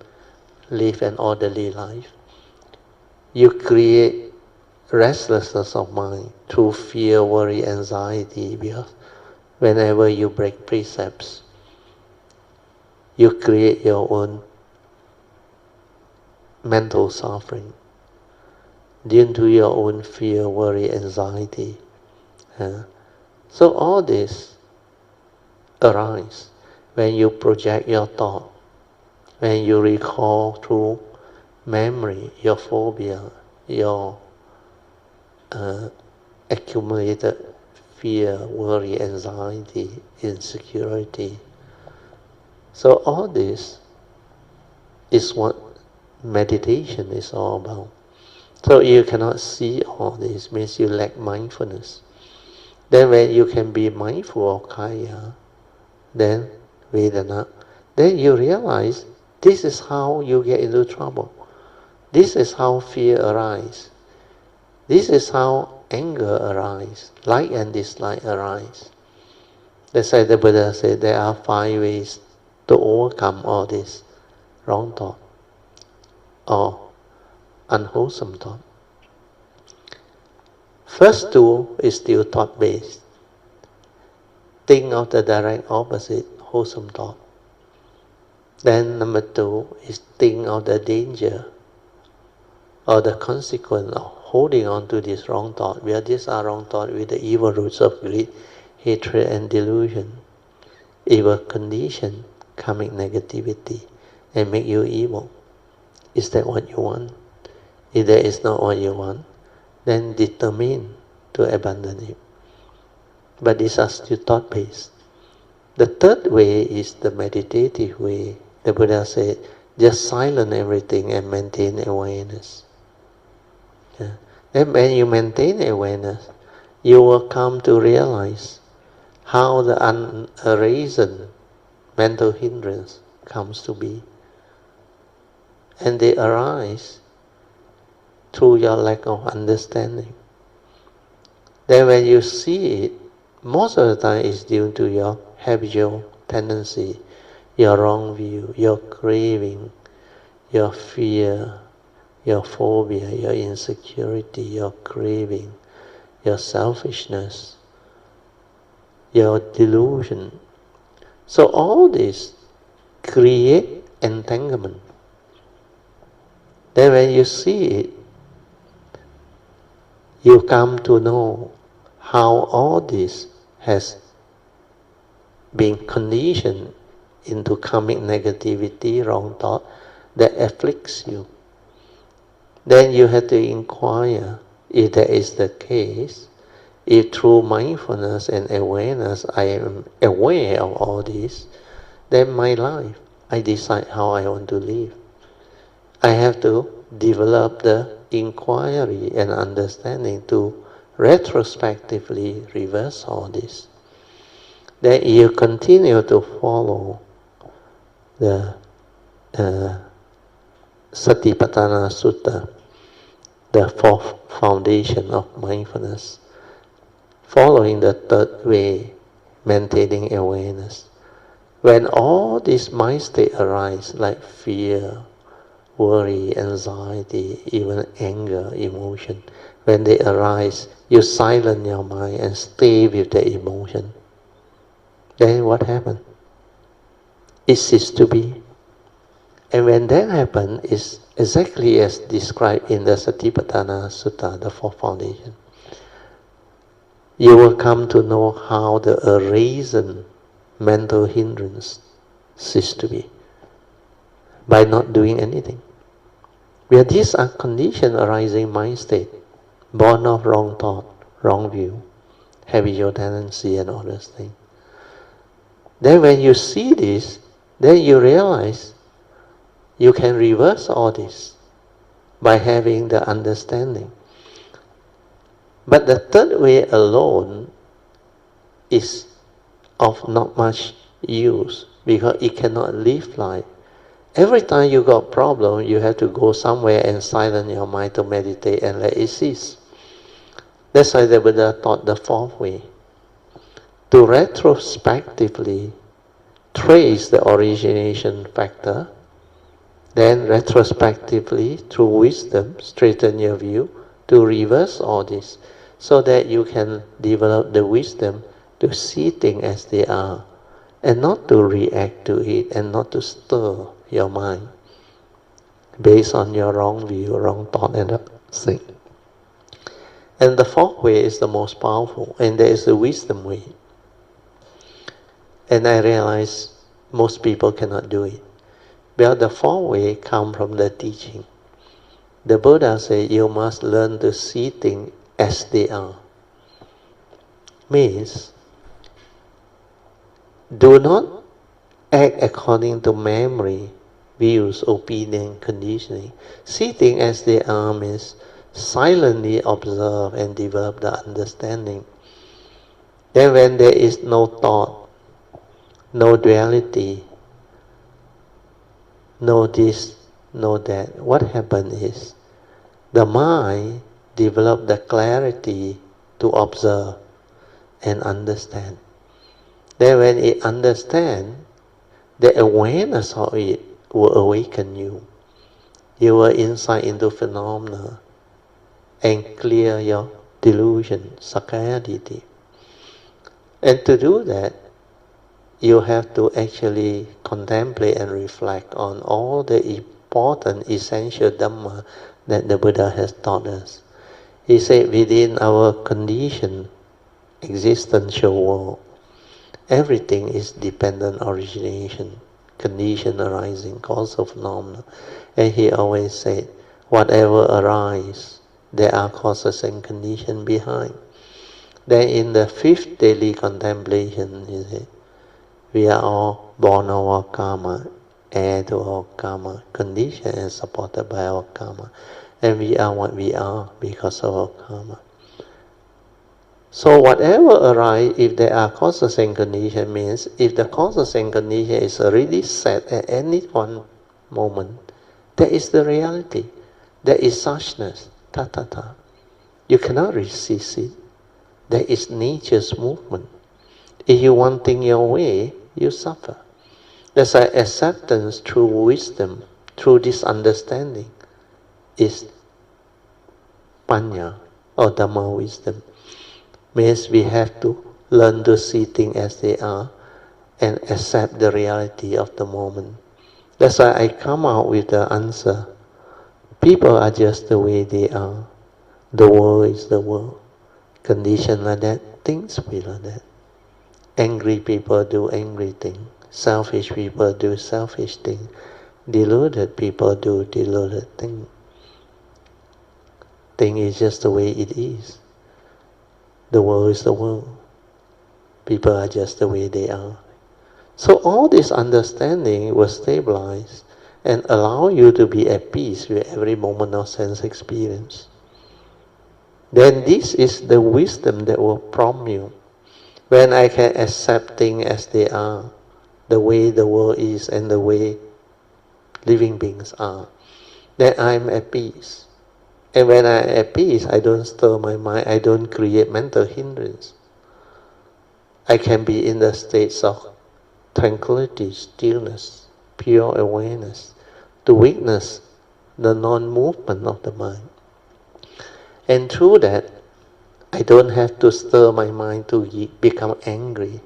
[SPEAKER 1] live an orderly life, you create restlessness of mind through fear, worry, anxiety, because whenever you break precepts, you create your own mental suffering due to your own fear, worry, anxiety. So all this arises when you project your thought, when you recall through memory your phobia, your accumulated fear, worry, anxiety, insecurity. So all this is what meditation is all about. So you cannot see all this, means you lack mindfulness. Then when you can be mindful of kaya, then Vedana, then you realize this is how you get into trouble. This is how fear arises. This is how anger arises, like and dislike arise. That's why the Buddha said there are 5 ways to overcome all this wrong thought or unwholesome thought. First 2 is still thought-based. Think of the direct opposite, wholesome thought. Then number 2 is think of the danger or the consequence of holding on to this wrong thought, where these are wrong thoughts with the evil roots of greed, hatred and delusion. It will condition karmic negativity and make you evil. Is that what you want? If that is not what you want, then determine to abandon it. But these are still thought-based. The third way is the meditative way. The Buddha said, just silence everything and maintain awareness. Then when you maintain awareness, you will come to realize how the unarisen mental hindrance comes to be. And they arise through your lack of understanding. Then when you see it, most of the time it's due to your habitual tendency, your wrong view, your craving, your fear, your phobia, your insecurity, your craving, your selfishness, your delusion. So all this create entanglement. Then when you see it, you come to know how all this has been conditioned into karmic negativity, wrong thought, that afflicts you. Then you have to inquire if that is the case, if through mindfulness and awareness I am aware of all this, then my life, I decide how I want to live. I have to develop the inquiry and understanding to retrospectively reverse all this. Then you continue to follow the Satipatthana Sutta, the fourth foundation of mindfulness, following the third way, maintaining awareness. When all these mind states arise, like fear, worry, anxiety, even anger, emotion, when they arise, you silence your mind and stay with the emotion. Then what happens? It ceases to be. And when that happens, it's exactly as described in the Satipatthana Sutta, the fourth foundation. You will come to know how the arisen mental hindrance ceases to be by not doing anything. Where these are conditioned arising mind state, born of wrong thought, wrong view, habitual tendency and all those things. Then when you see this, then you realize you can reverse all this by having the understanding. But the third way alone is of not much use because it cannot live life. Every time you got problem, you have to go somewhere and silence your mind to meditate and let it cease. That's why the Buddha taught the fourth way. To retrospectively trace the origination factor, then retrospectively, through wisdom, straighten your view to reverse all this, so that you can develop the wisdom to see things as they are, and not to react to it, and not to stir your mind based on your wrong view, wrong thought, and thing. And the fourth way is the most powerful, and there is the wisdom way. And I realize most people cannot do it. But the fourth way comes from the teaching. The Buddha said you must learn to see things as they are. Means, do not act according to memory, views, opinion, conditioning. See things as they are means silently observe and develop the understanding. Then when there is no thought, no duality, no this, no that, what happens is the mind develops the clarity to observe and understand. Then when it understands, the awareness of it will awaken you. You will insight into phenomena and clear your delusion, sakkayaditthi. And to do that, you have to actually contemplate and reflect on all the important essential Dhamma that the Buddha has taught us. He said within our conditioned existential world, everything is dependent origination, condition arising, causal phenomena. And he always said, whatever arises, there are causes and conditions behind. Then in the fifth daily contemplation, he said, we are all born of our karma, heir to our karma, conditioned and supported by our karma. And we are what we are because of our karma. So whatever arises, if there are causes and conditions, means if the causes and condition is already set at any one moment, that is the reality. That is suchness, ta-ta-ta. You cannot resist it. That is nature's movement. If you want things your way, you suffer. That's why acceptance through wisdom, through this understanding, is panya, or Dhamma wisdom. Means we have to learn to see things as they are and accept the reality of the moment. That's why I come out with the answer People are just the way they are. The world is the world. Condition like that, things be like that. Angry people do angry things. Selfish people do selfish things. Deluded people do deluded things. Thing is just the way it is. The world is the world. People are just the way they are. So all this understanding will stabilize and allow you to be at peace with every moment of sense experience. Then this is the wisdom that will prompt you. When I can accept things as they are, the way the world is and the way living beings are, then I'm at peace. And when I'm at peace, I don't stir my mind, I don't create mental hindrance. I can be in the states of tranquility, stillness, pure awareness, to witness the non-movement of the mind. And through that, I don't have to stir my mind to become angry,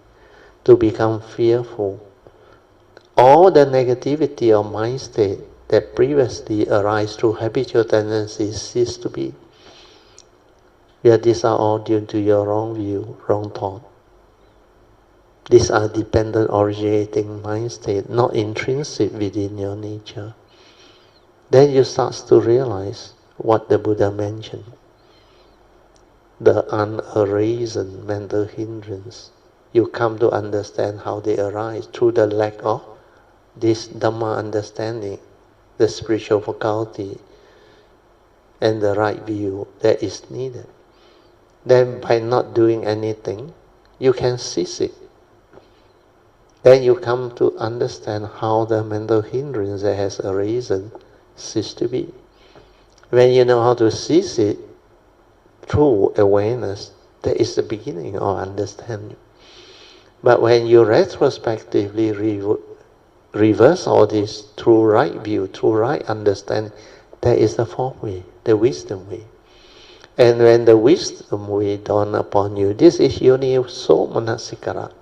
[SPEAKER 1] to become fearful. All the negativity of mind state that previously arise through habitual tendencies cease to be. Yet these are all due to your wrong view, wrong thought. These are dependent originating mind state, not intrinsic within your nature. Then you start to realize what the Buddha mentioned. The unarisen mental hindrance. You come to understand how they arise through the lack of this Dhamma understanding, the spiritual faculty, and the right view that is needed. Then by not doing anything, you can cease it. Then you come to understand how the mental hindrance that has arisen cease to be. When you know how to cease it through awareness, that is the beginning of understanding. But when you retrospectively reverse all this through right view, through right understanding, that is the fourth way, the wisdom way. And when the wisdom way dawn upon you, this is yoniso manasikara.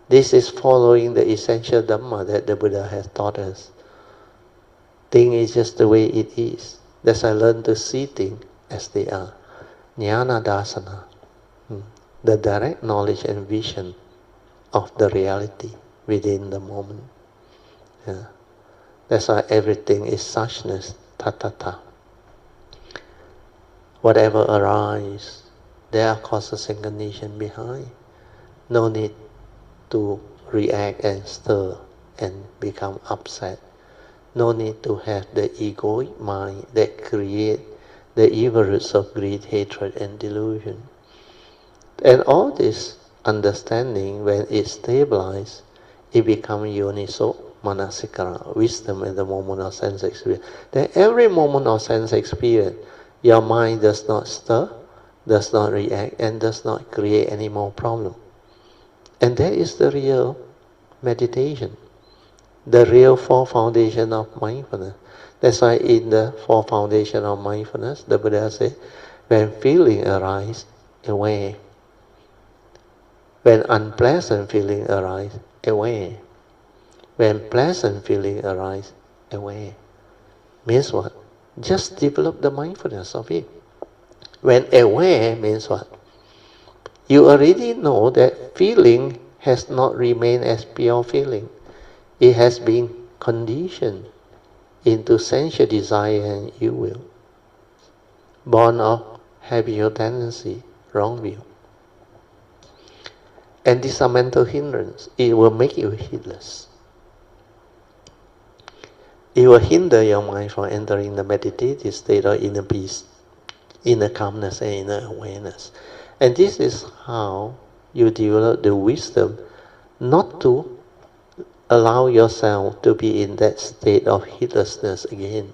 [SPEAKER 1] This is following the essential Dhamma that the Buddha has taught us. Thing is just the way it is. Thus I learned to see things as they are. Jnana dasana, the direct knowledge and vision of the reality within the moment. Yeah. That's why everything is suchness, tathata. Whatever arises, there are causes and conditions behind. No need to react and stir and become upset. No need to have the egoic mind that creates the evil roots of greed, hatred, and delusion. And all this understanding, when it stabilizes, it becomes yoniso manasikara, wisdom in the moment of sense experience. Then every moment of sense experience, your mind does not stir, does not react, and does not create any more problem. And that is the real meditation, the real four foundation of mindfulness. That's why in the four foundation of mindfulness, the Buddha said, when feeling arises, aware. When unpleasant feeling arises, aware. When pleasant feeling arises, aware. Means what? Just develop the mindfulness of it. When aware means what? You already know that feeling has not remained as pure feeling. It has been conditioned into sensual desire and ill will, born of habitual tendency, wrong view. And these are mental hindrance. It will make you heedless. It will hinder your mind from entering the meditative state of inner peace, inner calmness, and inner awareness. And this is how you develop the wisdom not to allow yourself to be in that state of heedlessness again.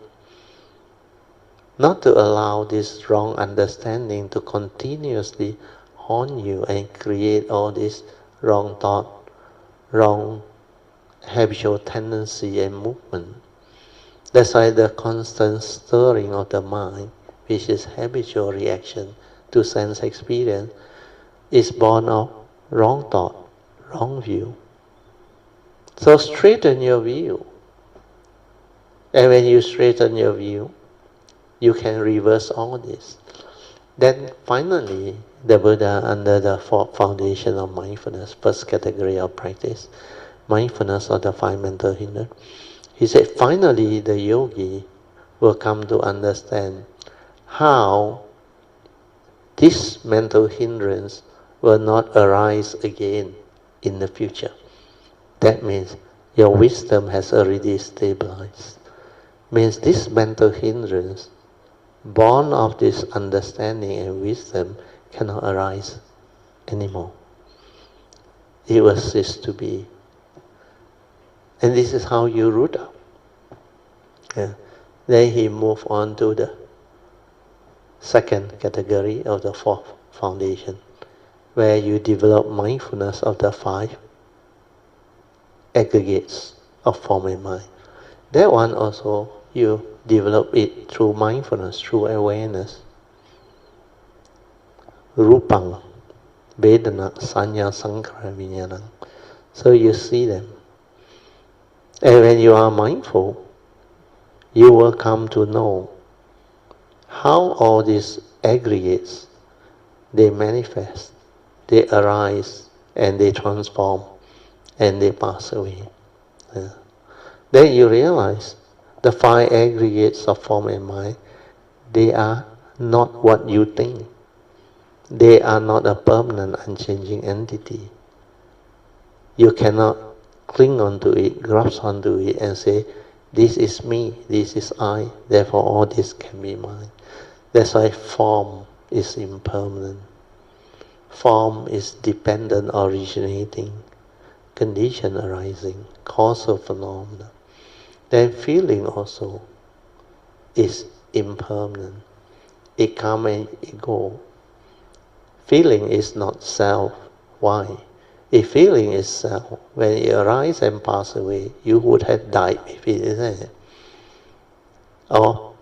[SPEAKER 1] Not to allow this wrong understanding to continuously haunt you and create all this wrong thought, wrong habitual tendency and movement. That's why the constant stirring of the mind, which is habitual reaction to sense experience, is born of wrong thought, wrong view. So straighten your view. And when you straighten your view, you can reverse all this. Then finally, the Buddha, under the foundation of mindfulness, first category of practice, mindfulness of the five mental hindrances, he said, finally the yogi will come to understand how this mental hindrance will not arise again in the future. That means your wisdom has already stabilized. Means this mental hindrance, born of this understanding and wisdom, cannot arise anymore. It will cease to be. And this is how you root up. Yeah. Then he moved on to the second category of the fourth foundation, where you develop mindfulness of the five aggregates of form and mind. That one also, you develop it through mindfulness, through awareness. Rupang, Vedana, Sanya, Sankhara, Vijnana. So you see them. And when you are mindful, you will come to know how all these aggregates, they manifest, they arise, and they transform, and they pass away. Yeah. Then you realize the five aggregates of form and mind, they are not what you think. They are not a permanent, unchanging entity. You cannot cling onto it, grasp onto it, and say, this is me, this is I, therefore all this can be mine. That's why form is impermanent. Form is dependent, originating, condition arising, causal phenomena. Then feeling also is impermanent. It comes and it goes. Feeling is not self. Why? If feeling is self, when it arises and passes away, you would have died if it is there. Or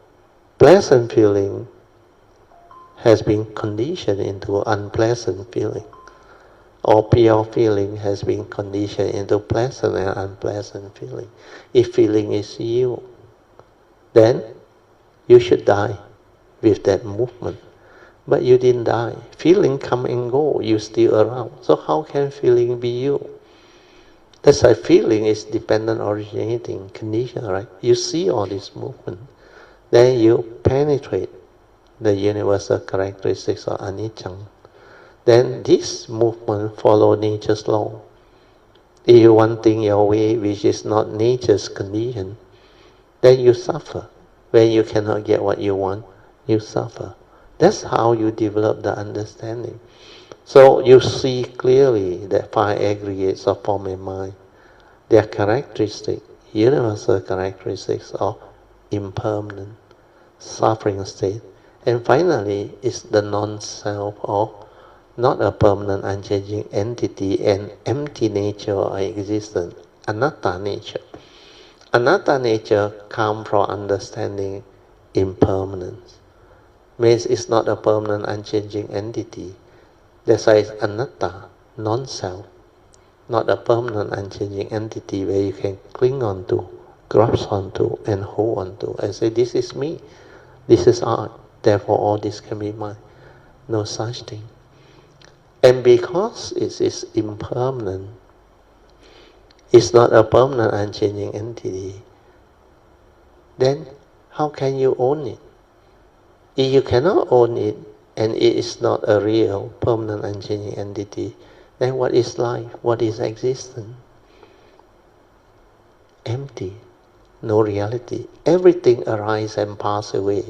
[SPEAKER 1] pleasant feeling has been conditioned into unpleasant feeling. Or pure feeling has been conditioned into pleasant and unpleasant feeling. If feeling is you, then you should die with that movement. But you didn't die. Feeling come and go, you still around. So how can feeling be you? That's why feeling is dependent, originating, condition, right? You see all this movement. Then you penetrate the universal characteristics of anicca. Then this movement follow nature's law. If you want things your way, which is not nature's condition, then you suffer. When you cannot get what you want, you suffer. That's how you develop the understanding. So you see clearly that five aggregates of form and mind, their characteristic, universal characteristics of impermanent, suffering state. And finally, is the non-self, or not a permanent, unchanging entity, and empty nature of existence, anatta nature. Anatta nature comes from understanding impermanence. Means it's not a permanent, unchanging entity. That's why it's anatta, non-self. Not a permanent, unchanging entity where you can cling on to, grasp onto, and hold onto, and say, this is me, this is I, therefore all this can be mine. No such thing. And because it is impermanent, it's not a permanent, unchanging entity, then how can you own it? If you cannot own it, and it is not a real, permanent, unchanging entity, then what is life? What is existence? Empty. No reality. Everything arises and passes away,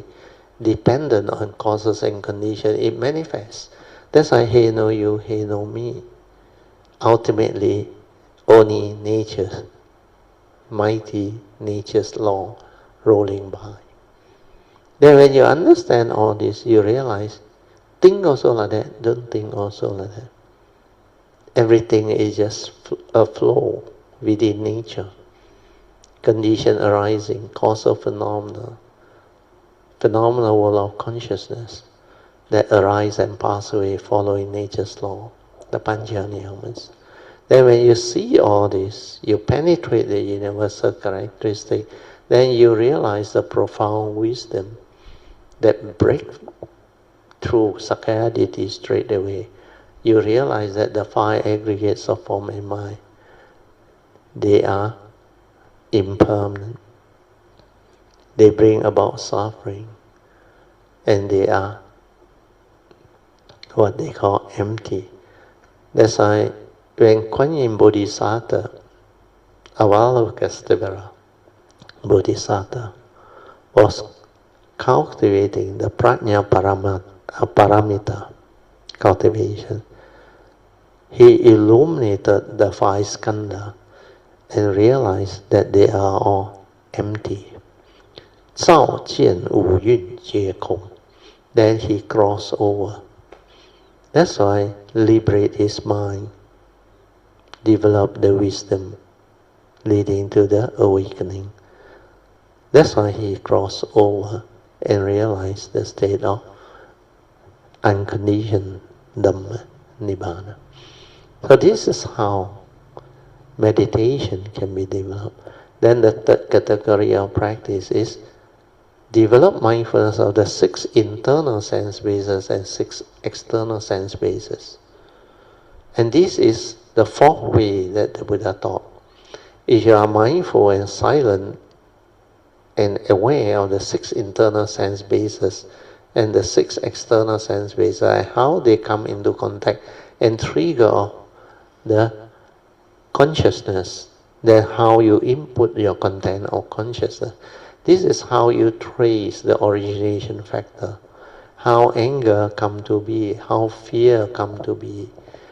[SPEAKER 1] dependent on causes and conditions. It manifests. That's why hey no you, hey no me. Ultimately, only nature, mighty nature's law rolling by. Then when you understand all this, you realize, think also like that, don't think also like that. Everything is just a flow within nature. Condition arising, causal phenomena, phenomenal world of consciousness that arise and pass away following nature's law, the Panchaniyamas. Then when you see all this, you penetrate the universal characteristic, then you realize the profound wisdom that break through Sakaya Ditti straight away, you realize that the 5 aggregates of form and mind, they are impermanent. They bring about suffering, and they are what they call empty. That's why when Kuan Yin Bodhisattva, Avalokiteshvara Bodhisattva, was cultivating the Prajna Paramita cultivation, he illuminated the 5 skandha and realized that they are all empty. 照见五蕴皆空. Then he crossed over. That's why liberate his mind, develop the wisdom leading to the awakening. That's why he crossed over and realized the state of unconditioned Dhamma Nibbana. So this is how meditation can be developed. Then the third category of practice is develop mindfulness of the 6 internal sense bases and 6 external sense bases. And this is the 4th way that the Buddha taught. If you are mindful and silent and aware of the 6 internal sense bases and the 6 external sense bases and how they come into contact and trigger the consciousness, then how you input your content of consciousness. This is how you trace the origination factor, how anger come to be, how fear come to be,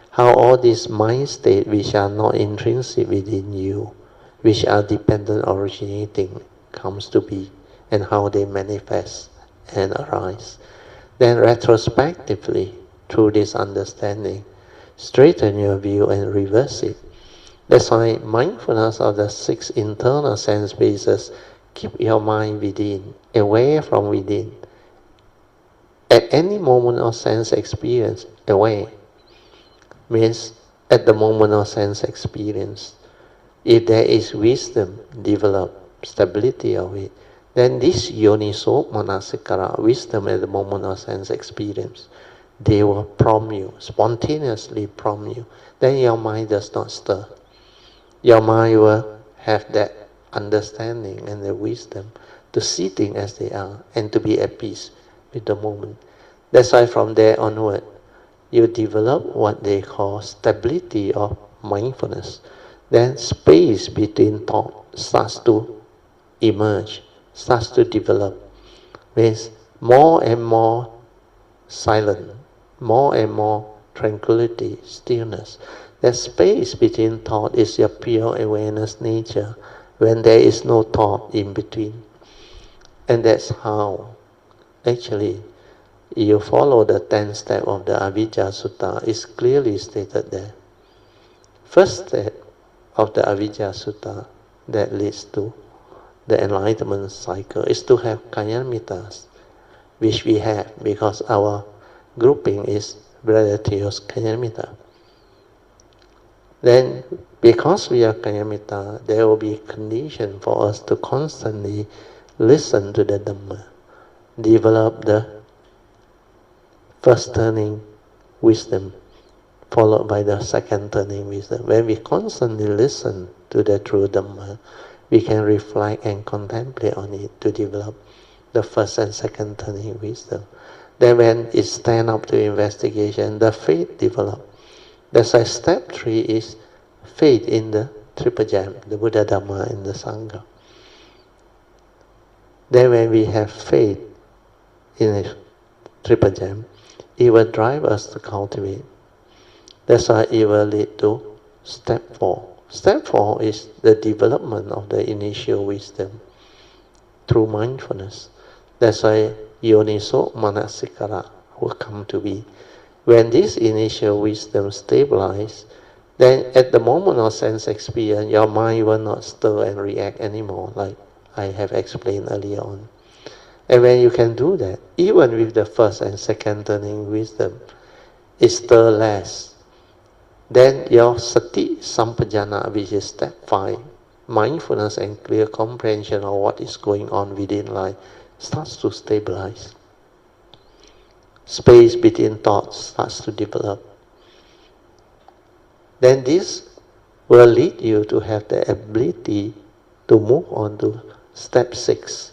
[SPEAKER 1] how all these mind states which are not intrinsic within you, which are dependent originating, comes to be, and how they manifest and arise. Then retrospectively, through this understanding, straighten your view and reverse it. That's why mindfulness of the 6 internal sense bases. Keep your mind within, away from within. At any moment of sense experience, away. Means at the moment of sense experience. If there is wisdom, develop stability of it. Then this yoniso manasikara, wisdom at the moment of sense experience, they will prompt you, spontaneously prompt you. Then your mind does not stir. Your mind will have that understanding and the wisdom to see things as they are and to be at peace with the moment. That's why from there onward, you develop what they call stability of mindfulness. Then space between thought starts to emerge, starts to develop. Means more and more silent, more and more tranquility, stillness. That space between thought is your pure awareness nature, when there is no thought in between. And that's how actually you follow the 10th step of the Avijja Sutta. It's clearly stated there. First step of the Avijja Sutta that leads to the enlightenment cycle is to have Kalyanamitas, which we have because our grouping is Brother Theo's Kalyanamita. Then, because we are Kalyanamita, there will be condition for us to constantly listen to the Dhamma, develop the first turning wisdom, followed by the second turning wisdom. When we constantly listen to the true Dhamma, we can reflect and contemplate on it to develop the first and second turning wisdom. Then when it stands up to investigation, the faith develops. That's why step 3 is faith in the Triple Gem, the Buddha, Dhamma, and the Sangha. Then when we have faith in the Triple Gem, it will drive us to cultivate. That's why it will lead to step 4. Step 4 is the development of the initial wisdom through mindfulness. That's why yoniso manasikara will come to be. When this initial wisdom stabilizes, then at the moment of sense experience, your mind will not stir and react anymore, like I have explained earlier on. And when you can do that, even with the first and second turning wisdom, it stirs less. Then your sati sampajana, which is step 5, mindfulness and clear comprehension of what is going on within life, starts to stabilize. Space between thoughts starts to develop. Then this will lead you to have the ability to move on to step 6,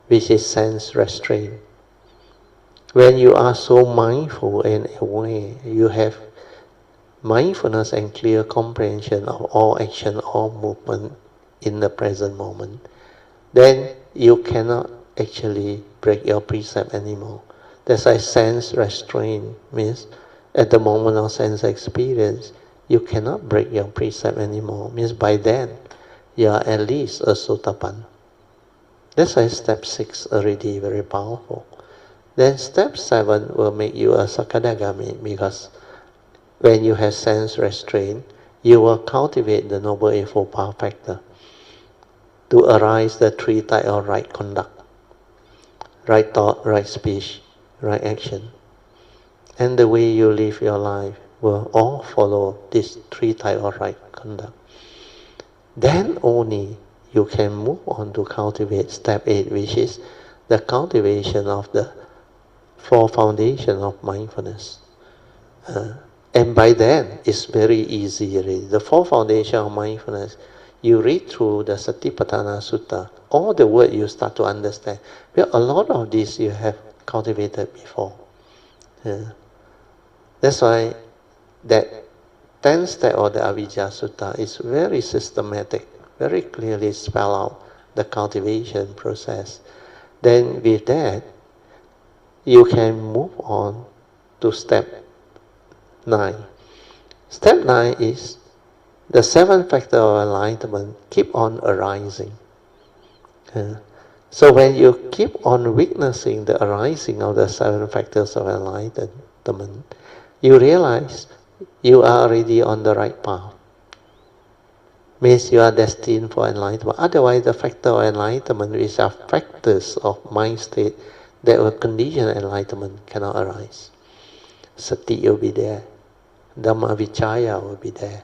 [SPEAKER 1] which is sense restraint. When you are so mindful and aware, you have mindfulness and clear comprehension of all action, all movement in the present moment, then you cannot actually break your precept anymore. That's why sense restraint means at the moment of sense experience, you cannot break your precept anymore. Means by then, you are at least a Sotapan. That's why step 6 already very powerful. Then step 7 will make you a Sakadagami, because when you have sense restraint, you will cultivate the Noble Eightfold Path factor to arise the 3 types of right conduct: right thought, right speech, right action. And the way you live your life will all follow these 3 types of right conduct. Then only you can move on to cultivate step 8, which is the cultivation of the 4 foundations of mindfulness. And by then, it's very easy already. The 4 foundations of mindfulness, you read through the Satipatthana Sutta, all the words you start to understand. Well, a lot of this you have cultivated before. That's why that 10th step of the Avijja Sutta is very systematic, very clearly spell out the cultivation process. Then with that, you can move on to step 9. Step 9 is the 7 factors of enlightenment keep on arising. So when you keep on witnessing the arising of the 7 factors of enlightenment, you realize you are already on the right path. Means you are destined for enlightenment. Otherwise, the factor of enlightenment, which are factors of mind state that will condition enlightenment, cannot arise. Sati will be there. Dhamma Vichaya will be there.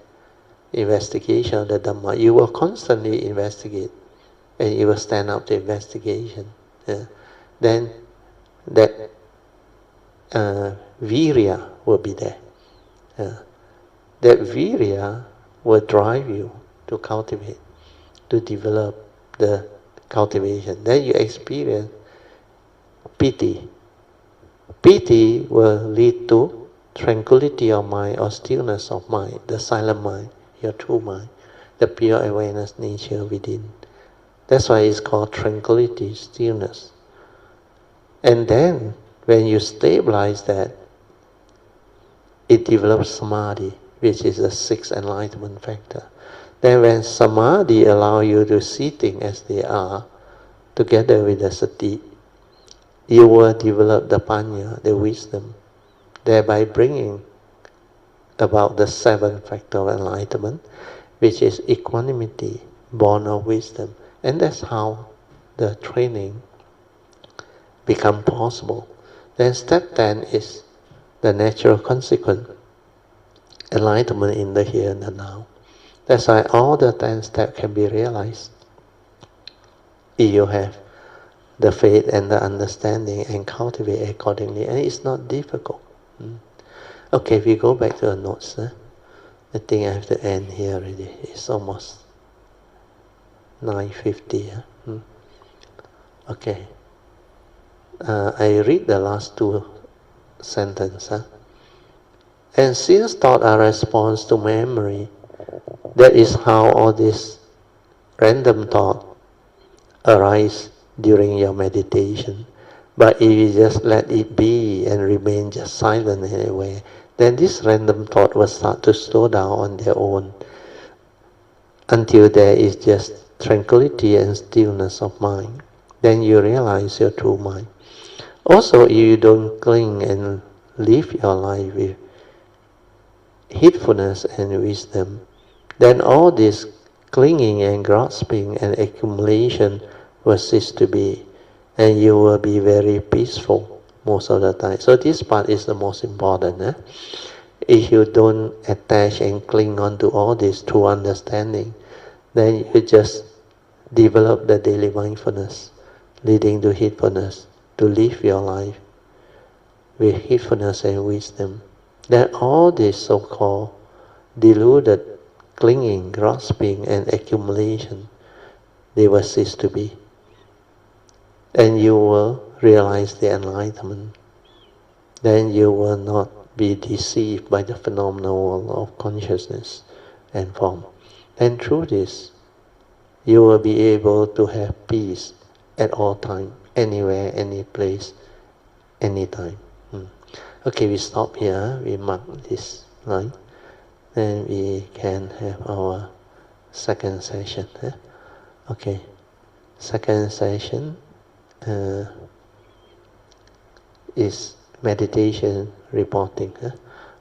[SPEAKER 1] Investigation of the Dhamma. You will constantly investigate, and you will stand up to investigation. Then that virya will be there. That virya will drive you to cultivate, to develop the cultivation. Then you experience piti. Piti will lead to tranquility of mind or stillness of mind, the silent mind, your true mind, the pure awareness nature within. That's why it's called tranquility, stillness. And then, when you stabilize that, it develops samadhi, which is the 6th enlightenment factor. Then when samadhi allows you to see things as they are, together with the sati, you will develop the panya, the wisdom, thereby bringing about the 7th factor of enlightenment, which is equanimity, born of wisdom. And that's how the training becomes possible. Then step 10 is the natural consequence, enlightenment in the here and the now. That's why all the 10 steps can be realized if you have the faith and the understanding and cultivate accordingly. And it's not difficult. Okay, if we go back to the notes, I think I have to end here already. It's almost 9:50. Okay. I read the last 2 sentences. And since thought are response to memory, that is how all this random thought arise during your meditation. But if you just let it be and remain just silent anyway, then this random thought will start to slow down on their own until there is just tranquility and stillness of mind. Then you realize your true mind. Also, if you don't cling and live your life with heedfulness and wisdom, then all this clinging and grasping and accumulation will cease to be, and you will be very peaceful most of the time. So this part is the most important. If you don't attach and cling on to all this true understanding, then you just develop the daily mindfulness, leading to heedfulness, to live your life with heedfulness and wisdom, then all this so-called deluded clinging, grasping, and accumulation, they will cease to be. And you will realize the enlightenment. Then you will not be deceived by the phenomenal world of consciousness and form. And through this, you will be able to have peace at all time, anywhere, any place, anytime. Okay, we stop here. We mark this line. Then we can have our second session. Okay, second session is meditation reporting,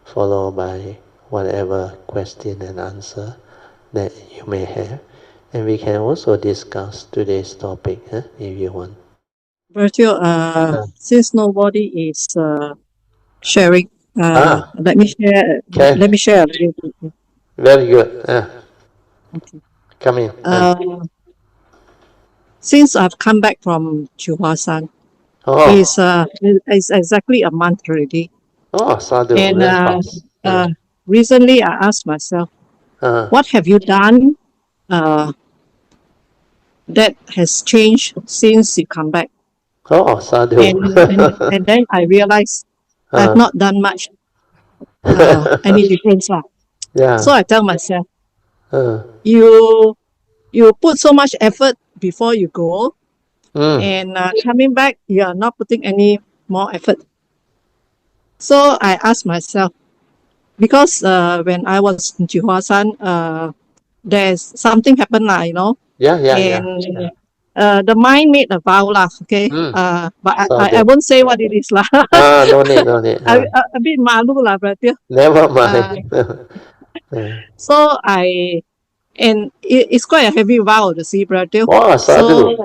[SPEAKER 1] followed by whatever question and answer that you may have. And we can also discuss today's topic if you want.
[SPEAKER 2] Virtue, since nobody is sharing, let me share.
[SPEAKER 1] Okay.
[SPEAKER 2] Let me share a little bit.
[SPEAKER 1] Very good.
[SPEAKER 2] Okay.
[SPEAKER 1] Come in.
[SPEAKER 2] Since I've come back from Chuhuasan, it's exactly a month already.
[SPEAKER 1] Oh, sadhu.
[SPEAKER 2] And recently I asked myself, what have you done that has changed since you come back?
[SPEAKER 1] Oh, sadhu.
[SPEAKER 2] And then I realized I've not done much, any difference.
[SPEAKER 1] Yeah.
[SPEAKER 2] So I tell myself, you put so much effort before you go, and coming back, you are not putting any more effort. So I asked myself, because when I was in Chihuasan, there's something happened, and the mind made a vow, okay? But I won't say what it is,
[SPEAKER 1] no need, no need.
[SPEAKER 2] a bit malu, brother.
[SPEAKER 1] Never mind.
[SPEAKER 2] So and it's quite a heavy vow to see, brother.
[SPEAKER 1] Oh, sadhu.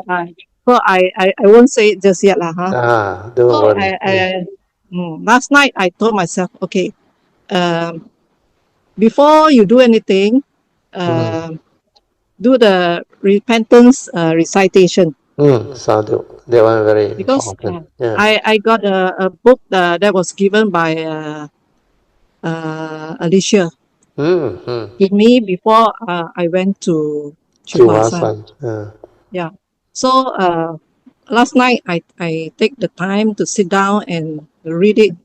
[SPEAKER 2] So I won't say it just yet,
[SPEAKER 1] Don't
[SPEAKER 2] So
[SPEAKER 1] worry.
[SPEAKER 2] last night I told myself, okay, before you do anything, do the repentance recitation.
[SPEAKER 1] Sadhu. That one very
[SPEAKER 2] Because
[SPEAKER 1] important.
[SPEAKER 2] I got a book that was given by Alicia with me before I went to Chihuasan. Yeah. So last night I take the time to sit down and read it.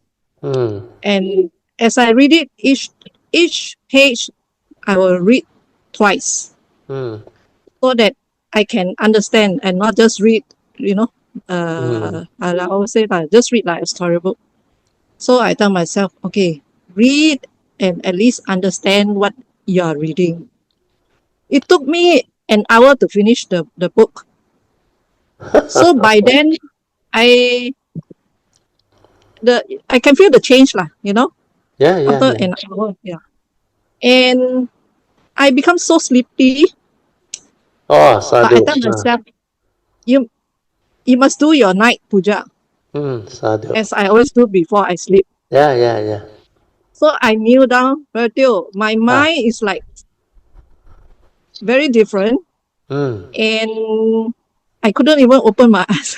[SPEAKER 2] And as I read it, each page I will read twice so that I can understand and not just read, I always say that just read like a storybook. So I tell myself, okay, read and at least understand what you are reading. It took me an hour to finish the book. So by then, I can feel the change, after an hour, and I become so sleepy.
[SPEAKER 1] Oh,
[SPEAKER 2] But I
[SPEAKER 1] sadhu.
[SPEAKER 2] tell myself, you must do your night puja,
[SPEAKER 1] Sadhu.
[SPEAKER 2] as I always do before I sleep.
[SPEAKER 1] Yeah.
[SPEAKER 2] So I kneel down, but my mind is like very different, and I couldn't even open my eyes.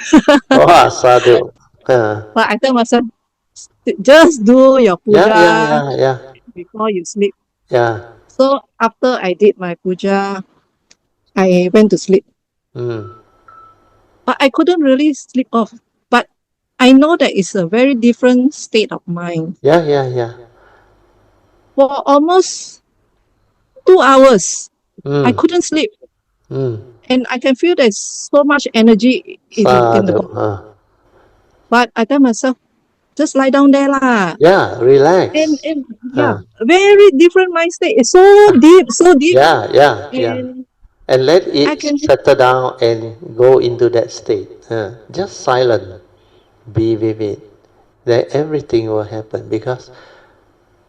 [SPEAKER 1] Oh, sadhu.
[SPEAKER 2] But I tell myself, just do your puja
[SPEAKER 1] Yeah.
[SPEAKER 2] before you sleep.
[SPEAKER 1] Yeah.
[SPEAKER 2] So after I did my puja, I went to sleep. But I couldn't really sleep off. But I know that it's a very different state of mind.
[SPEAKER 1] Yeah.
[SPEAKER 2] For almost 2 hours, I couldn't sleep. And I can feel there's so much energy in the body. But I tell myself, just lie down there lah.
[SPEAKER 1] Yeah, relax.
[SPEAKER 2] And very different mind state. It's so deep, so deep.
[SPEAKER 1] Yeah. And let it settle down and go into that state. Just silent. Be with it. Then everything will happen because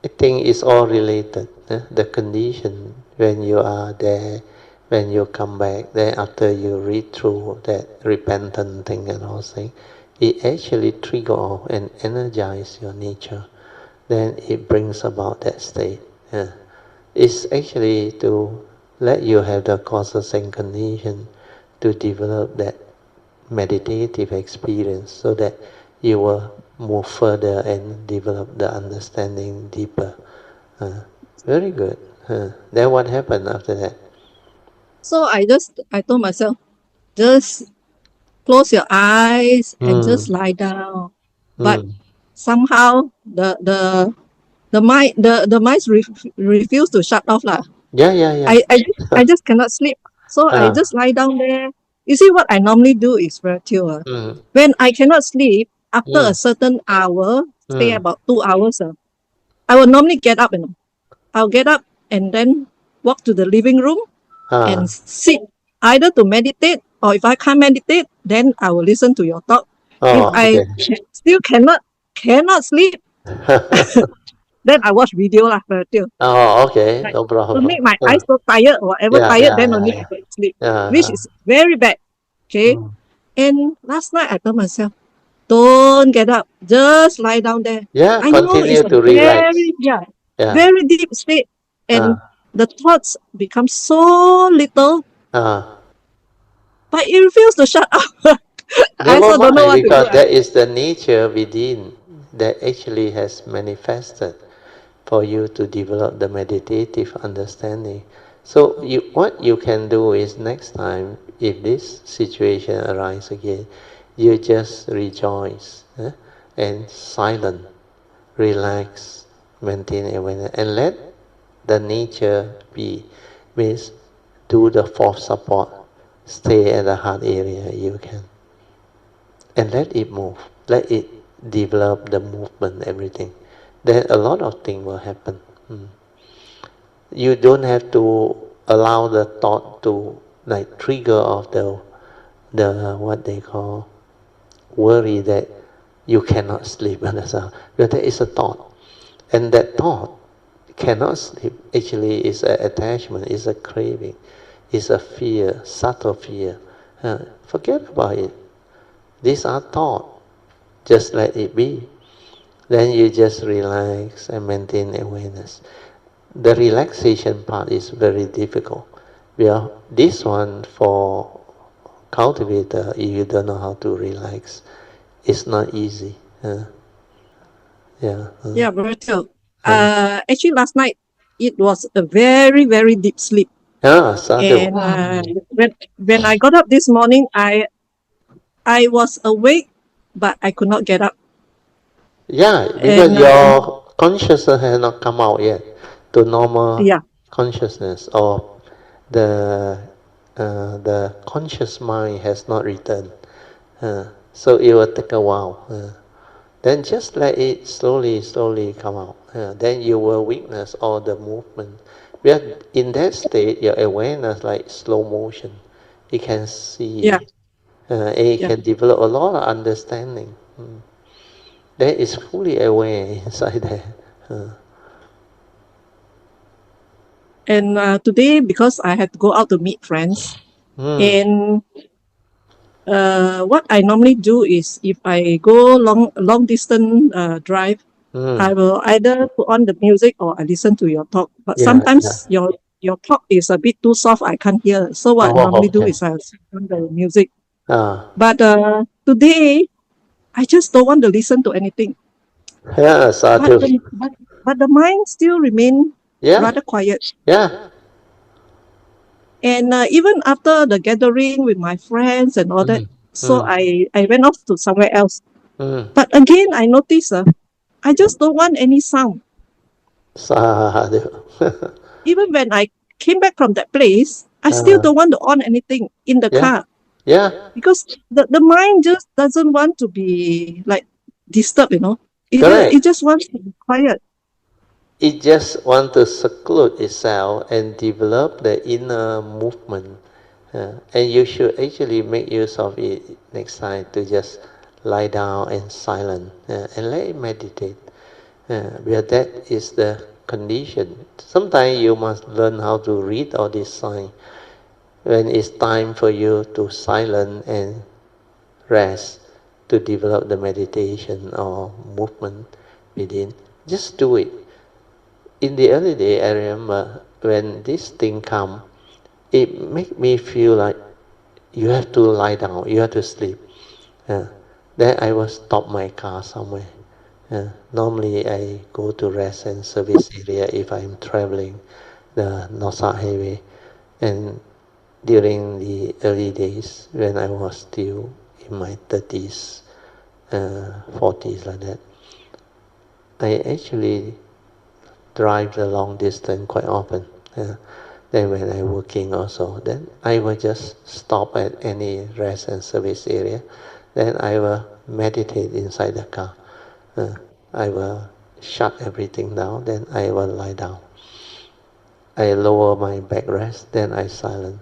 [SPEAKER 1] I think it's all related. The condition when you are there, when you come back, then after you read through that repentant thing and all things, it actually trigger off and energize your nature. Then it brings about that state. It's actually to let you have the causes and condition to develop that meditative experience so that you will move further and develop the understanding deeper. Very good. Then what happened after that?
[SPEAKER 2] So I told myself, just close your eyes and just lie down. But somehow the minds refuse to shut off lah.
[SPEAKER 1] Yeah.
[SPEAKER 2] I just cannot sleep. So I just lie down there. You see what I normally do is very chill. When I cannot sleep, after a certain hour, say about 2 hours, I will normally get up and I'll get up and then walk to the living room and sit either to meditate, or if I can't meditate, then I will listen to your talk. If I still cannot sleep, then I watch video lah.
[SPEAKER 1] Okay,
[SPEAKER 2] Like,
[SPEAKER 1] no
[SPEAKER 2] to
[SPEAKER 1] problem.
[SPEAKER 2] make my eyes so tired or whatever tired, then only I go to sleep, which is very bad. Okay. And last night I told myself, don't get up, just lie down there. I know it's
[SPEAKER 1] Continue
[SPEAKER 2] a
[SPEAKER 1] to relax.
[SPEAKER 2] very deep state, and the thoughts become so little, but it refuses to shut up. I also don't know what to do.
[SPEAKER 1] Because that is the nature within that actually has manifested for you to develop the meditative understanding. So what you can do is next time, if this situation arises again, you just rejoice and silent, relax, maintain awareness, and let the nature be. Means do the fourth support, stay at the heart area you can, and let it move, let it develop the movement, everything. Then a lot of things will happen. You don't have to allow the thought to like trigger off the what they call worry that you cannot sleep. Because there is a thought, and that thought cannot sleep actually is an attachment, is a craving, is a fear, subtle fear. Forget about it. These are thoughts. Just let it be. Then you just relax and maintain awareness. The relaxation part is very difficult. This one for cultivator, if you don't know how to relax, it's not easy.
[SPEAKER 2] Very true. Actually, last night it was a very, very deep sleep. And when I got up this morning, I was awake, but I could not get up.
[SPEAKER 1] Because your consciousness has not come out yet to normal consciousness, or the conscious mind has not returned. So it will take a while. Then just let it slowly come out. Then you will witness all the movement. In that state, your awareness like slow motion. You can see, and you can develop a lot of understanding. That is fully aware inside there.
[SPEAKER 2] And today, because I had to go out to meet friends, and what I normally do is, if I go long distance drive, I will either put on the music or I listen to your talk. But sometimes your talk is a bit too soft, I can't hear. So what I normally do is I put on the music. But today, I just don't want to listen to anything. But the mind still remain rather quiet. And even after the gathering with my friends and all that, so I went off to somewhere else. But again, I noticed I just don't want any sound. Even when I came back from that place, I still don't want to on anything in the car. Because the mind just doesn't want to be like disturbed, It just wants to be quiet.
[SPEAKER 1] It just wants to seclude itself and develop the inner movement. And you should actually make use of it next time to just lie down and silent and let it meditate. Because that is the condition. Sometimes you must learn how to read all these signs. When it's time for you to silent and rest, to develop the meditation or movement within, just do it. In the early day, I remember when this thing come, it make me feel like you have to lie down, you have to sleep. Then I will stop my car somewhere. Normally I go to rest and service area if I'm traveling the North-South Highway. And during the early days when I was still in my 30s, 40s like that, I actually drive the long distance quite often. Then when I'm working also, then I will just stop at any rest and service area. Then I will meditate inside the car. I will shut everything down, then I will lie down. I lower my backrest, then I silent.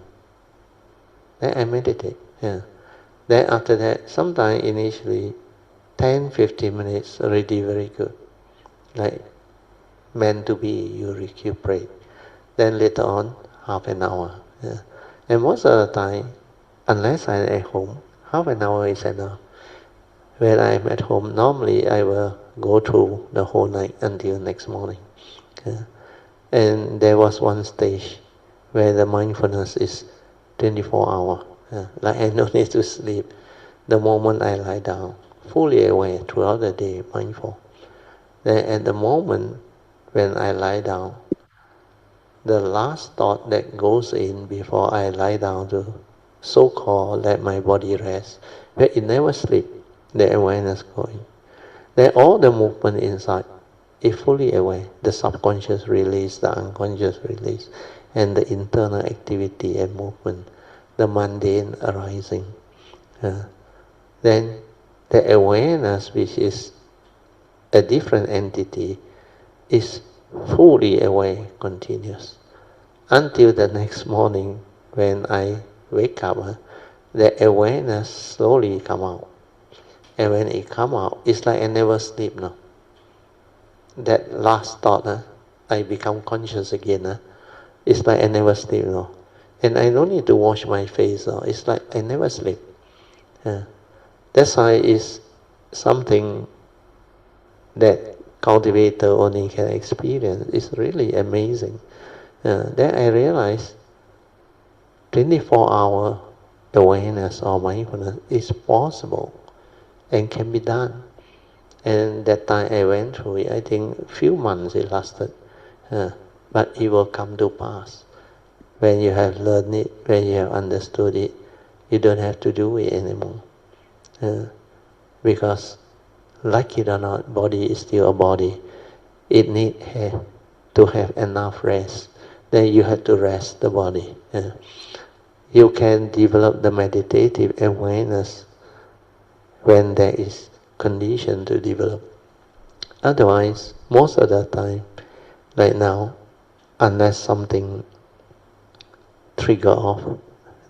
[SPEAKER 1] Then I meditate. Then after that, sometimes initially 10-15 minutes already very good. Like meant to be, you recuperate. Then later on, half an hour. And most of the time, unless I'm at home, half an hour is enough. When I'm at home, normally I will go through the whole night until next morning. And there was one stage where the mindfulness is 24 hours. Like I no need to sleep. The moment I lie down, fully aware throughout the day, mindful. Then at the moment when I lie down, the last thought that goes in before I lie down to so-called let my body rest, but it never sleep, the awareness going. Then all the movement inside is fully aware, the subconscious release, the unconscious release, and the internal activity and movement, the mundane arising. Then the awareness, which is a different entity, is fully aware, continuous. Until the next morning when I wake up, the awareness slowly come out. And when it come out, it's like I never sleep now. That last thought, I become conscious again. It's like I never sleep now. And I don't need to wash my face. It's like I never sleep. That's why it's something that cultivator only can experience. It's really amazing. Then I realized 24-hour awareness or mindfulness is possible and can be done. And that time I went through it, I think few months it lasted. But it will come to pass. When you have learned it, when you have understood it, you don't have to do it anymore. Because, like it or not, body is still a body. It needs to have enough rest. Then you have to rest the body. You can develop the meditative awareness when there is condition to develop. Otherwise, most of the time, like now, unless something trigger off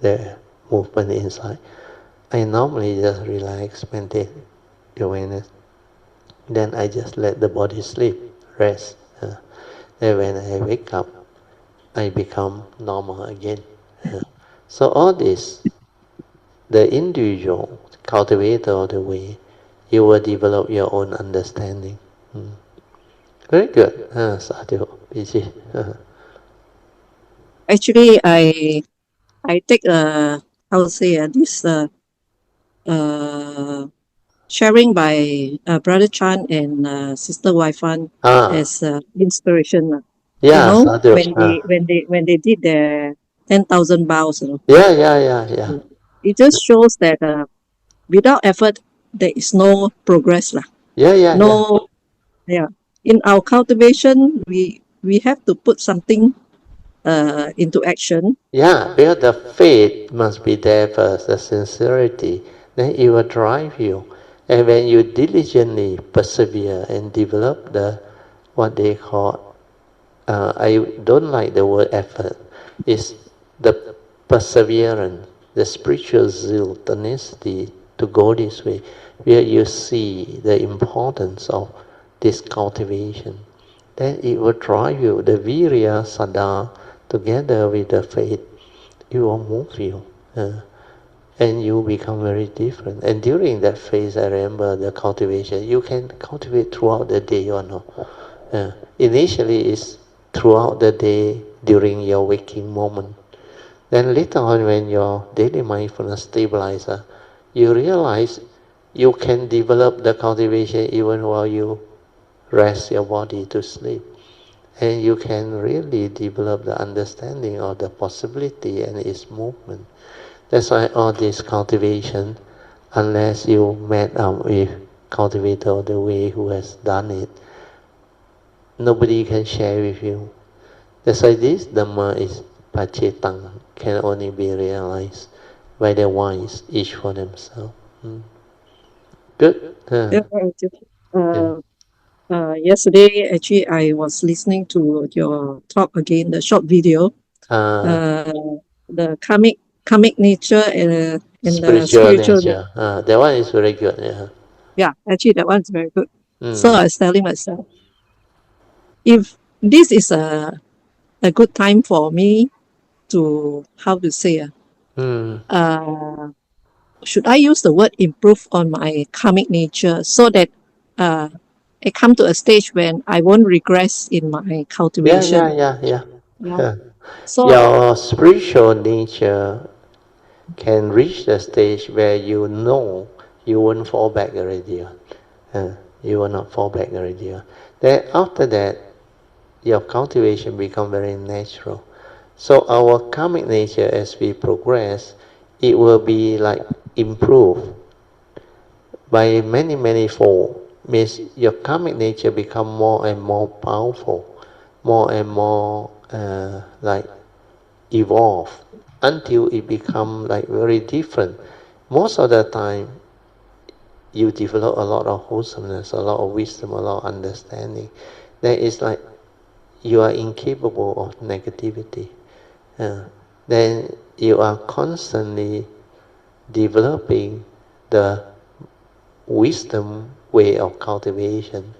[SPEAKER 1] the movement inside, I normally just relax, maintain the awareness. Then I just let the body sleep, rest. Then when I wake up, I become normal again. So all this, the individual cultivator of the way, you will develop your own understanding. Very good. Sadhu, PG.
[SPEAKER 2] Actually, I take how to say this sharing by Brother Chan and Sister Waifan as inspiration.
[SPEAKER 1] Yeah, Sadhu.
[SPEAKER 2] When they did their 10,000 bows,
[SPEAKER 1] Yeah.
[SPEAKER 2] it just shows that without effort there is no progress lah.
[SPEAKER 1] Yeah.
[SPEAKER 2] No, yeah. In our cultivation, we have to put something into action.
[SPEAKER 1] Yeah, because the faith must be there first, the sincerity. Then it will drive you. And when you diligently persevere and develop the, what they call, I don't like the word effort, is the perseverance, the spiritual zeal, tenacity to go this way, where you see the importance of this cultivation. Then it will drive you, the virya, sada, together with the faith, it will move you. And you become very different. And during that phase, I remember the cultivation, you can cultivate throughout the day or not. Initially, it's throughout the day during your waking moment. Then later on, when your daily mindfulness stabilizes, you realize you can develop the cultivation even while you rest your body to sleep. And you can really develop the understanding of the possibility and its movement. That's why all this cultivation, unless you met up with cultivator of the way who has done it, nobody can share with you. That's why this Dhamma is Pacetang, can only be realized by the wise, each for themselves. Good?
[SPEAKER 2] Yeah,
[SPEAKER 1] Yeah.
[SPEAKER 2] yesterday, actually, I was listening to your talk again, the short video, uh, the karmic nature and the
[SPEAKER 1] Spiritual
[SPEAKER 2] spiritual
[SPEAKER 1] nature. That one is very good. Yeah.
[SPEAKER 2] Yeah, actually, that one's very good. So
[SPEAKER 1] Mm.
[SPEAKER 2] I was telling myself, if this is a good time for me to, how to say,
[SPEAKER 1] Mm.
[SPEAKER 2] should I use the word improve on my karmic nature so that uh, I come to a stage when I won't regress in my cultivation?
[SPEAKER 1] Yeah.
[SPEAKER 2] Yeah.
[SPEAKER 1] Yeah.
[SPEAKER 2] So,
[SPEAKER 1] Your spiritual nature can reach the stage where you know you won't fall back already. You will not fall back already. Then after that, your cultivation become very natural. So our karmic nature, as we progress, it will be like improved by many fold. Means your karmic nature become more and more powerful, more and more like evolve until it become like very different. Most of the time, you develop a lot of wholesomeness, a lot of wisdom, a lot of understanding. That is like you are incapable of negativity. Then you are constantly developing the wisdom way of cultivation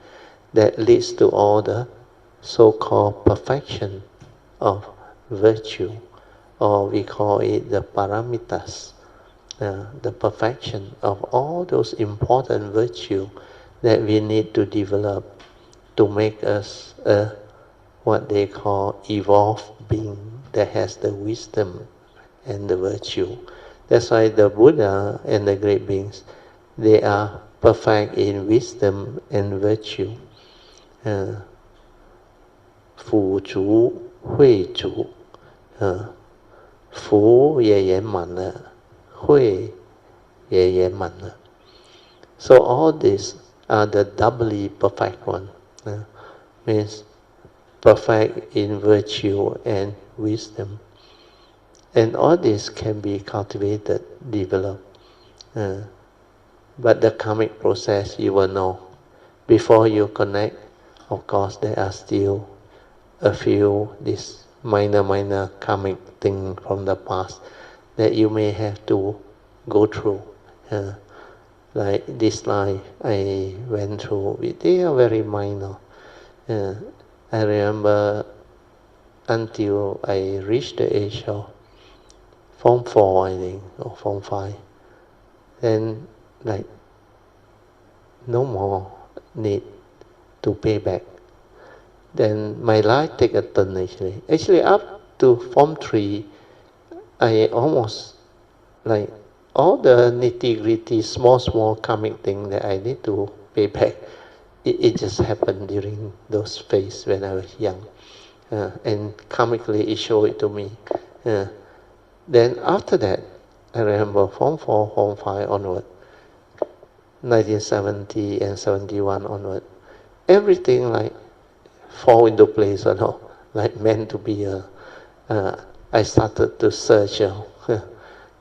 [SPEAKER 1] that leads to all the so-called perfection of virtue, or we call it the paramitas, the perfection of all those important virtues that we need to develop to make us a what they call evolved being that has the wisdom and the virtue. That's why the Buddha and the great beings, they are perfect in wisdom and virtue. 辅足慧足，福也圆满了，慧也圆满了。So all these are the doubly perfect one. Means perfect in virtue and wisdom. And all this can be cultivated, developed. But the karmic process, you will know. Before you connect, of course, there are still a few this minor karmic thing from the past that you may have to go through. Like this life I went through, they are very minor. I remember until I reached the age of Form 4, I think, or Form 5, then like no more need to pay back. Then my life take a turn actually. Actually up to Form 3, I almost like all the nitty-gritty, small karmic thing that I need to pay back. It just happened during those phases when I was young. And karmically it showed it to me. Then after that, I remember Form 4, Form 5 onward, 1970 and 71 onward, everything like fall into place, like meant to be. I started to search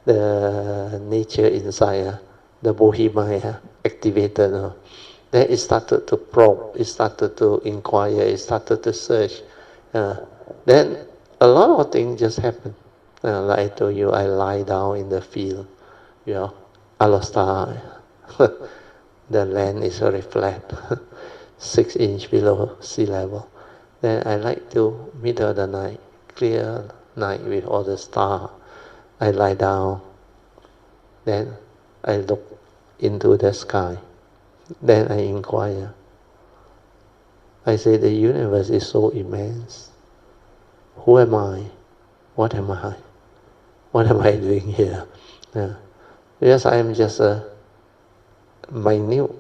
[SPEAKER 1] the nature inside, the Bohemia activated. Then it started to probe, it started to inquire, it started to search. Then a lot of things just happened. Like I told you, I lie down in the field, Alostar. The land is very flat, 6 inches below sea level. Then I like to, middle of the night, clear night with all the stars, I lie down. Then I look into the sky. Then I inquire. I say, the universe is so immense. Who am I? What am I? What am I doing here? Because I am just a minute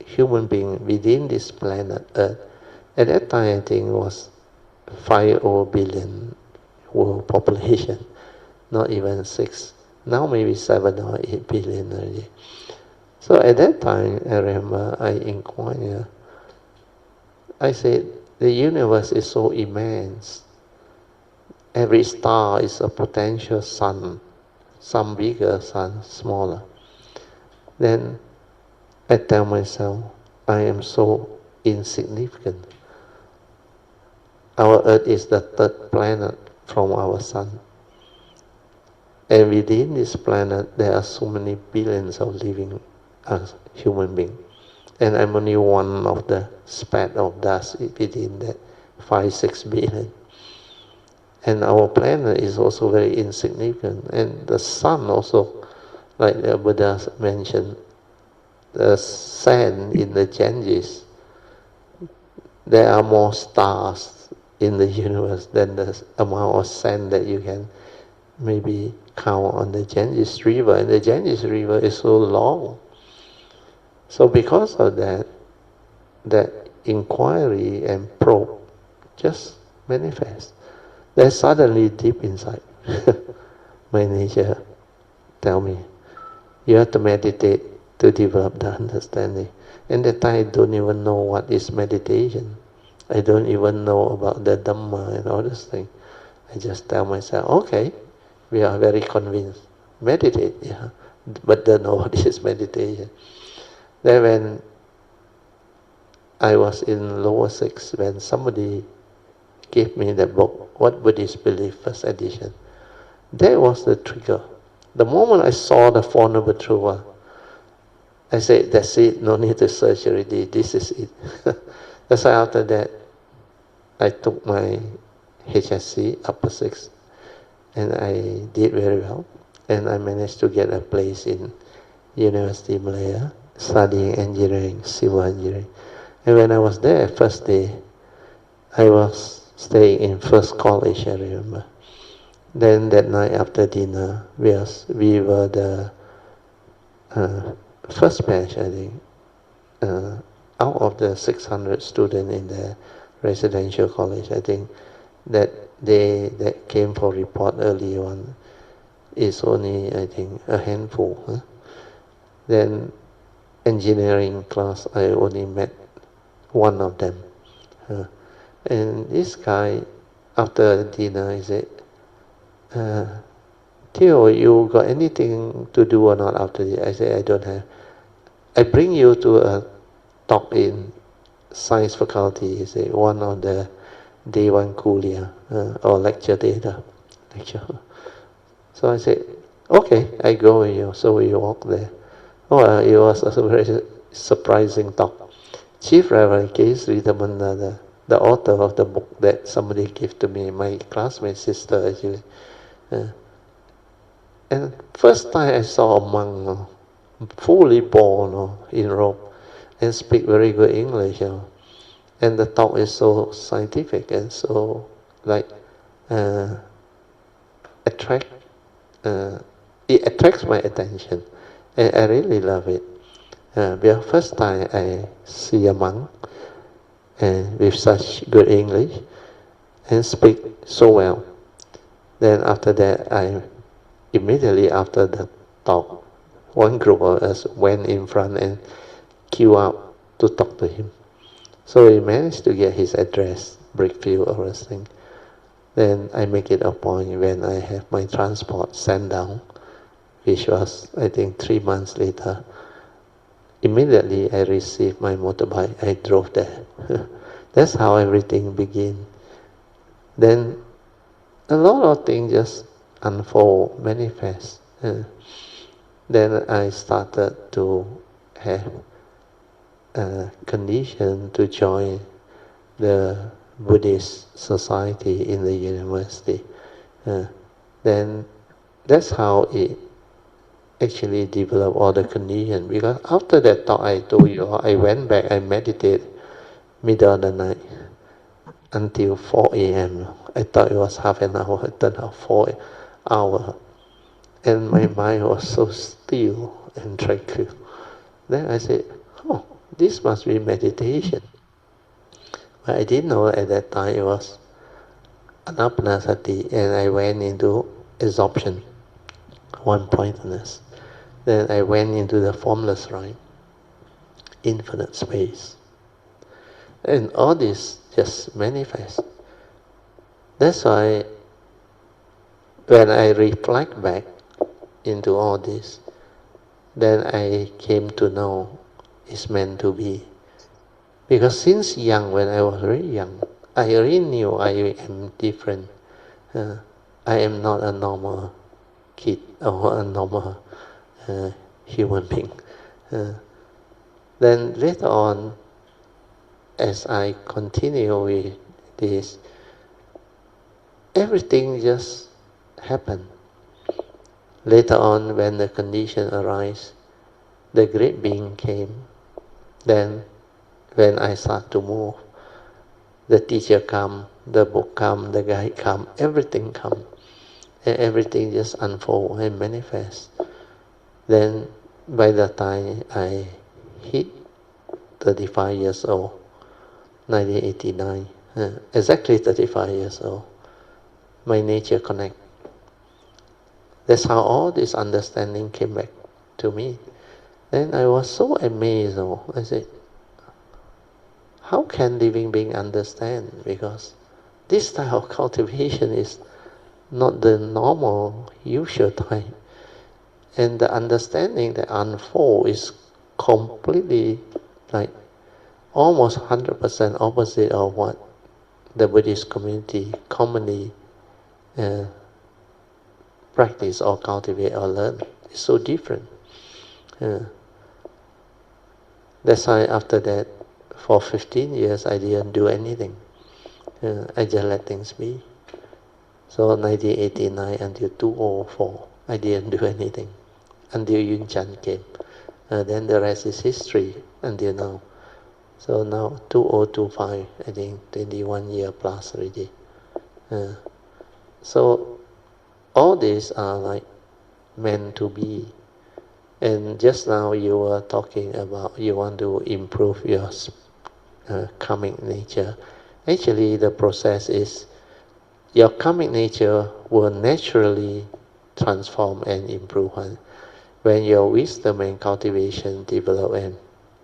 [SPEAKER 1] human being within this planet Earth. At that time, I think it was 5 billion world population, not even 6. Now maybe 7 or 8 billion already. So at that time, I remember I inquired. I said, the universe is so immense. Every star is a potential sun, some bigger, some smaller. Then I tell myself, I am so insignificant. Our Earth is the 3rd planet from our sun. And within this planet, there are so many billions of living human beings. And I'm only one of the speck of dust within that 5-6 billion. And our planet is also very insignificant. And the sun also, like the Buddha mentioned, the sand in the Ganges, there are more stars in the universe than the amount of sand that you can maybe count on the Ganges River. And the Ganges River is so long. So because of that, that inquiry and probe just manifest. Then suddenly deep inside, my nature tell me, you have to meditate to develop the understanding. And that time I don't even know what is meditation. I don't even know about the Dhamma and all those things. I just tell myself, okay, we are very convinced. Meditate, yeah, but don't know what is meditation. Then when I was in lower 6, when somebody gave me the book, What Buddhists Believe, first edition, that was the trigger. The moment I saw the Four Noble Truths, I said, that's it, no need to search already, this is it. That's why after that, I took my HSC, upper 6, and I did very well. And I managed to get a place in University of Malaya, studying engineering, civil engineering. And when I was there, first day, I was staying in first college, I remember. Then that night after dinner, we were the first batch, I think, out of the 600 students in the residential college. I think that they that came for report early on is only, I think, a handful. Huh? Then engineering class, I only met one of them. And this guy, after dinner, he said, Theo, you got anything to do or not after this? I said, I don't have. I bring you to a talk in science faculty, he said, one of the day 1 kulia, or lecture data. Lecture. So I said, okay, I go with you. So we walk there. Oh, it was a very surprising talk. Chief Reverend K. Sridhamana, the author of the book that somebody gave to me, my classmate sister actually. And first time I saw a monk, fully born in robe, and speak very good English. And the talk is so scientific and so like it attracts my attention, and I really love it. The first time I see a monk and with such good English and speak so well. Then after that, I immediately after the talk, one group of us went in front and queue up to talk to him. So we managed to get his address, Brickfield or something. Then I make it a point when I have my transport sent down, which was, I think, 3 months later. Immediately I received my motorbike, I drove there. That's how everything began. Then a lot of things just unfold, manifest. Then I started to have a condition to join the Buddhist society in the university. Then that's how it actually developed all the condition. Because after that talk I told you, I went back, I meditated middle of the night until 4 a.m. I thought it was half an hour, it turned out 4 hours. And my mind was so still and tranquil. Then I said, oh, this must be meditation. But I didn't know at that time it was anapanasati, and I went into absorption, one-pointedness. Then I went into the formless rhyme, infinite space. And all this just manifests. That's why when I reflect back into all this, then I came to know it's meant to be. Because since young, when I was very young, I already knew I am different. I am not a normal kid or a normal human being. Then later on, as I continue with this, everything just happened. Later on, when the condition arise, the great being came. Then, when I start to move, the teacher come, the book come, the guide come, everything come, and everything just unfold and manifest. Then, by the time I hit 35 years old, 1989, exactly 35 years old, my nature connect. That's how all this understanding came back to me. Then I was so amazed. I said, how can living being understand? Because this type of cultivation is not the normal, usual type. And the understanding that unfold is completely like almost 100% opposite of what the Buddhist community commonly practice or cultivate or learn. It's so different. That's why after that, for 15 years, I didn't do anything. I just let things be. So 1989 until 2004, I didn't do anything until Yun Chan came. Then the rest is history until now. So now 2025, I think 21 year plus already. So all these are like meant to be. And just now you were talking about you want to improve your karmic nature. Actually, the process is your karmic nature will naturally transform and improve when your wisdom and cultivation develop and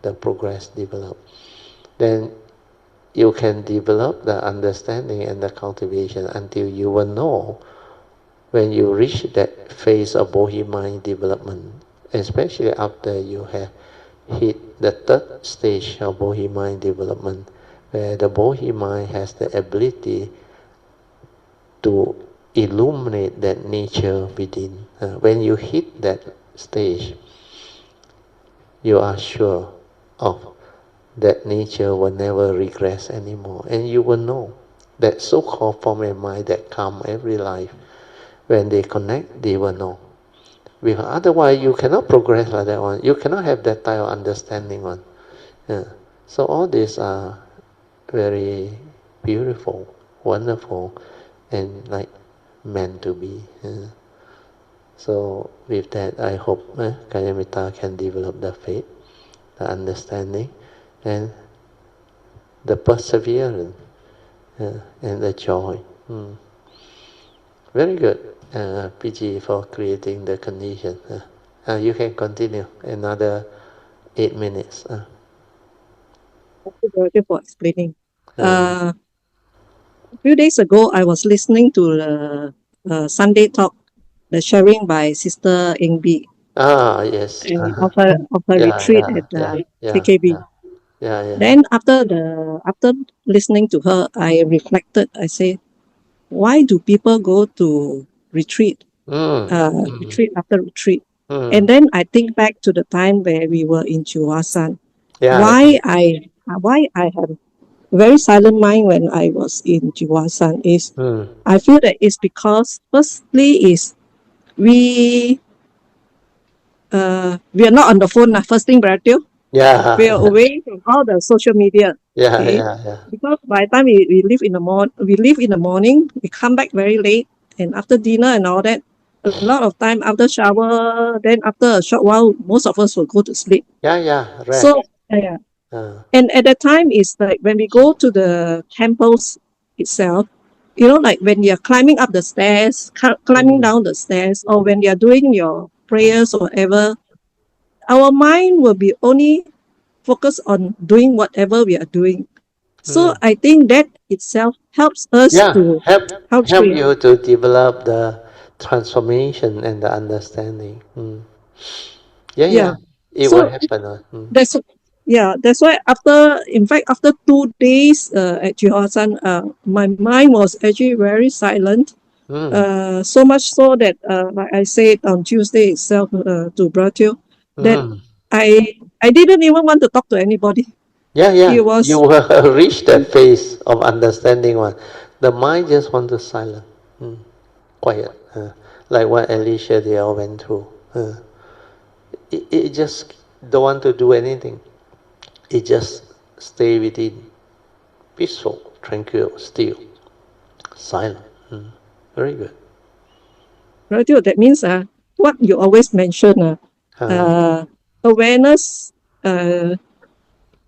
[SPEAKER 1] the progress develop. Then you can develop the understanding and the cultivation until you will know when you reach that phase of Bodhi mind development, especially after you have hit the third stage of Bodhi mind development, where the Bodhi mind has the ability to illuminate that nature within. When you hit that stage, you are sure of that nature will never regress anymore. And you will know that so-called form and mind that come every life, when they connect, they will know. Because otherwise you cannot progress like that one. You cannot have that type of understanding one. So all these are very beautiful, wonderful, and like meant to be. So with that, I hope Kayamita can develop the faith, the understanding, and the perseverance, and the joy. Very good, PG, for creating the condition. You can continue another 8 minutes.
[SPEAKER 2] Thank you, Roger, for explaining. A few days ago, I was listening to the Sunday talk, the sharing by Sister Eng Bee.
[SPEAKER 1] Yes.
[SPEAKER 2] Of her retreat at KKB. Then after listening to her, I reflected. I said, why do people go to retreat? Retreat after retreat. And then I think back to the time where we were in Chihuahuan. Why I have very silent mind when I was in Chihuahuan is I feel that it's because firstly is we are not on the phone. First thing, Bratio. We are away from all the social media. Because by the time we leave in the morning, we come back very late, and after dinner and all that, a lot of time after shower, then after a short while, most of us will go to sleep.
[SPEAKER 1] Yeah, right.
[SPEAKER 2] So, yeah. And at that time, it's like when we go to the temples itself, like when you're climbing up the stairs, climbing down the stairs, or when you're doing your prayers or whatever, our mind will be only focused on doing whatever we are doing. So I think that itself helps us to
[SPEAKER 1] help you to develop the transformation and the understanding. Yeah, it will
[SPEAKER 2] So
[SPEAKER 1] happen.
[SPEAKER 2] that's why after 2 days at Jihosan, my mind was actually very silent. So much so that, like I said on Tuesday itself to Bratio, that I didn't even want to talk to anybody.
[SPEAKER 1] Yeah,
[SPEAKER 2] It was
[SPEAKER 1] you will reach that phase of understanding one. The mind just want to silence, quiet, like what Alicia they all went through. It just don't want to do anything. It just stay within, peaceful, tranquil, still, silent. Very good.
[SPEAKER 2] Bratio. That means what you always mention, awareness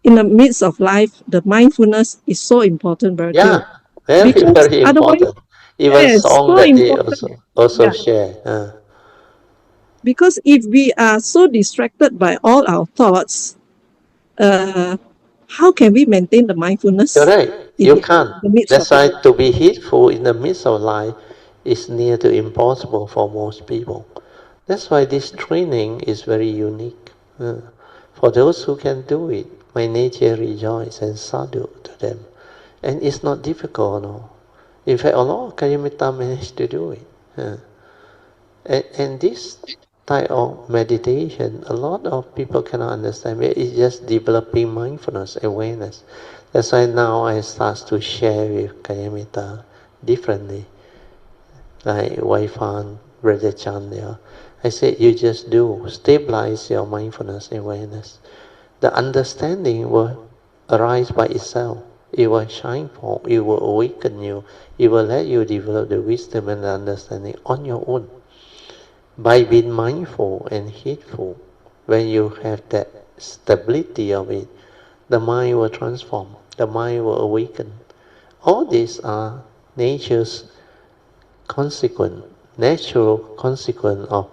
[SPEAKER 2] in the midst of life, the mindfulness is so important, Bratio.
[SPEAKER 1] Very,
[SPEAKER 2] Because
[SPEAKER 1] very
[SPEAKER 2] otherwise,
[SPEAKER 1] important. Even song
[SPEAKER 2] so
[SPEAKER 1] that they
[SPEAKER 2] important.
[SPEAKER 1] also
[SPEAKER 2] Yeah.
[SPEAKER 1] share.
[SPEAKER 2] Because if we are so distracted by all our thoughts, how can we maintain the mindfulness
[SPEAKER 1] Correct.
[SPEAKER 2] in
[SPEAKER 1] You can't.
[SPEAKER 2] the midst of
[SPEAKER 1] That's why
[SPEAKER 2] life?
[SPEAKER 1] to be heedful in the midst of life is near to impossible for most people. That's why this training is very unique. For those who can do it, my nature rejoice and sadhu to them. And it's not difficult, no. In fact, a lot of Kayamita managed to do it. And this type of meditation, a lot of people cannot understand. It's just developing mindfulness, awareness. That's why now I start to share with Kayamita differently. Like Waifan, Brother Chandya. I said, you just do. Stabilize your mindfulness, awareness. The understanding will arise by itself. It will shine forth. It will awaken you. It will let you develop the wisdom and the understanding on your own. By being mindful and heedful, when you have that stability of it, the mind will transform, the mind will awaken. All these are nature's consequence, natural consequence of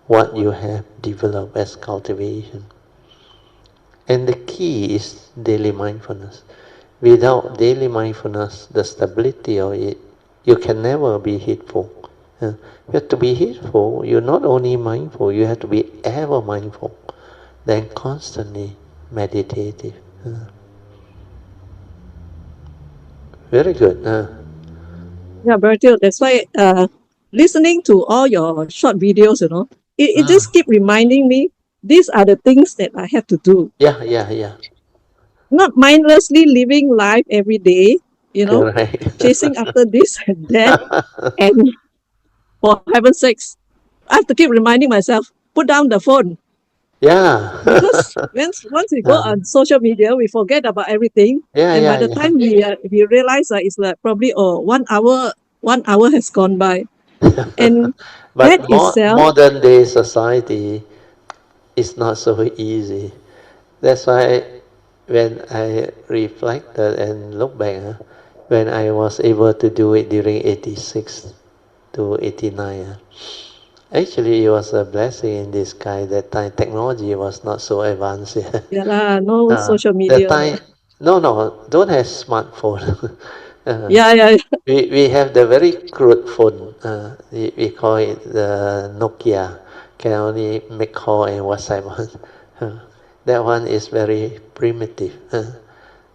[SPEAKER 1] what you have developed as cultivation. And the key is daily mindfulness. Without daily mindfulness, the stability of it, you can never be heedful. You have to be heedful. You're not only mindful, you have to be ever mindful. Then constantly meditative. Very good.
[SPEAKER 2] Yeah, Bertil, that's why listening to all your short videos, it just keep reminding me these are the things that I have to do.
[SPEAKER 1] Yeah.
[SPEAKER 2] Not mindlessly living life every day,
[SPEAKER 1] Correct.
[SPEAKER 2] chasing after this and that. And for heaven's sakes, I have to keep reminding myself, put down the phone.
[SPEAKER 1] Yeah.
[SPEAKER 2] Because once we go on social media, we forget about everything. And by the time we realize that it's like probably 1 hour has gone by. And that
[SPEAKER 1] But
[SPEAKER 2] itself,
[SPEAKER 1] modern day society is not so easy. That's why when I reflected and look back, when I was able to do it during 86 to 89, actually it was a blessing in disguise. That time technology was not so advanced yet.
[SPEAKER 2] no social
[SPEAKER 1] That
[SPEAKER 2] media.
[SPEAKER 1] time, no, don't have smartphone.
[SPEAKER 2] Yeah.
[SPEAKER 1] We have the very crude phone. We call it the Nokia. Can only make call and WhatsApp. That one is very primitive.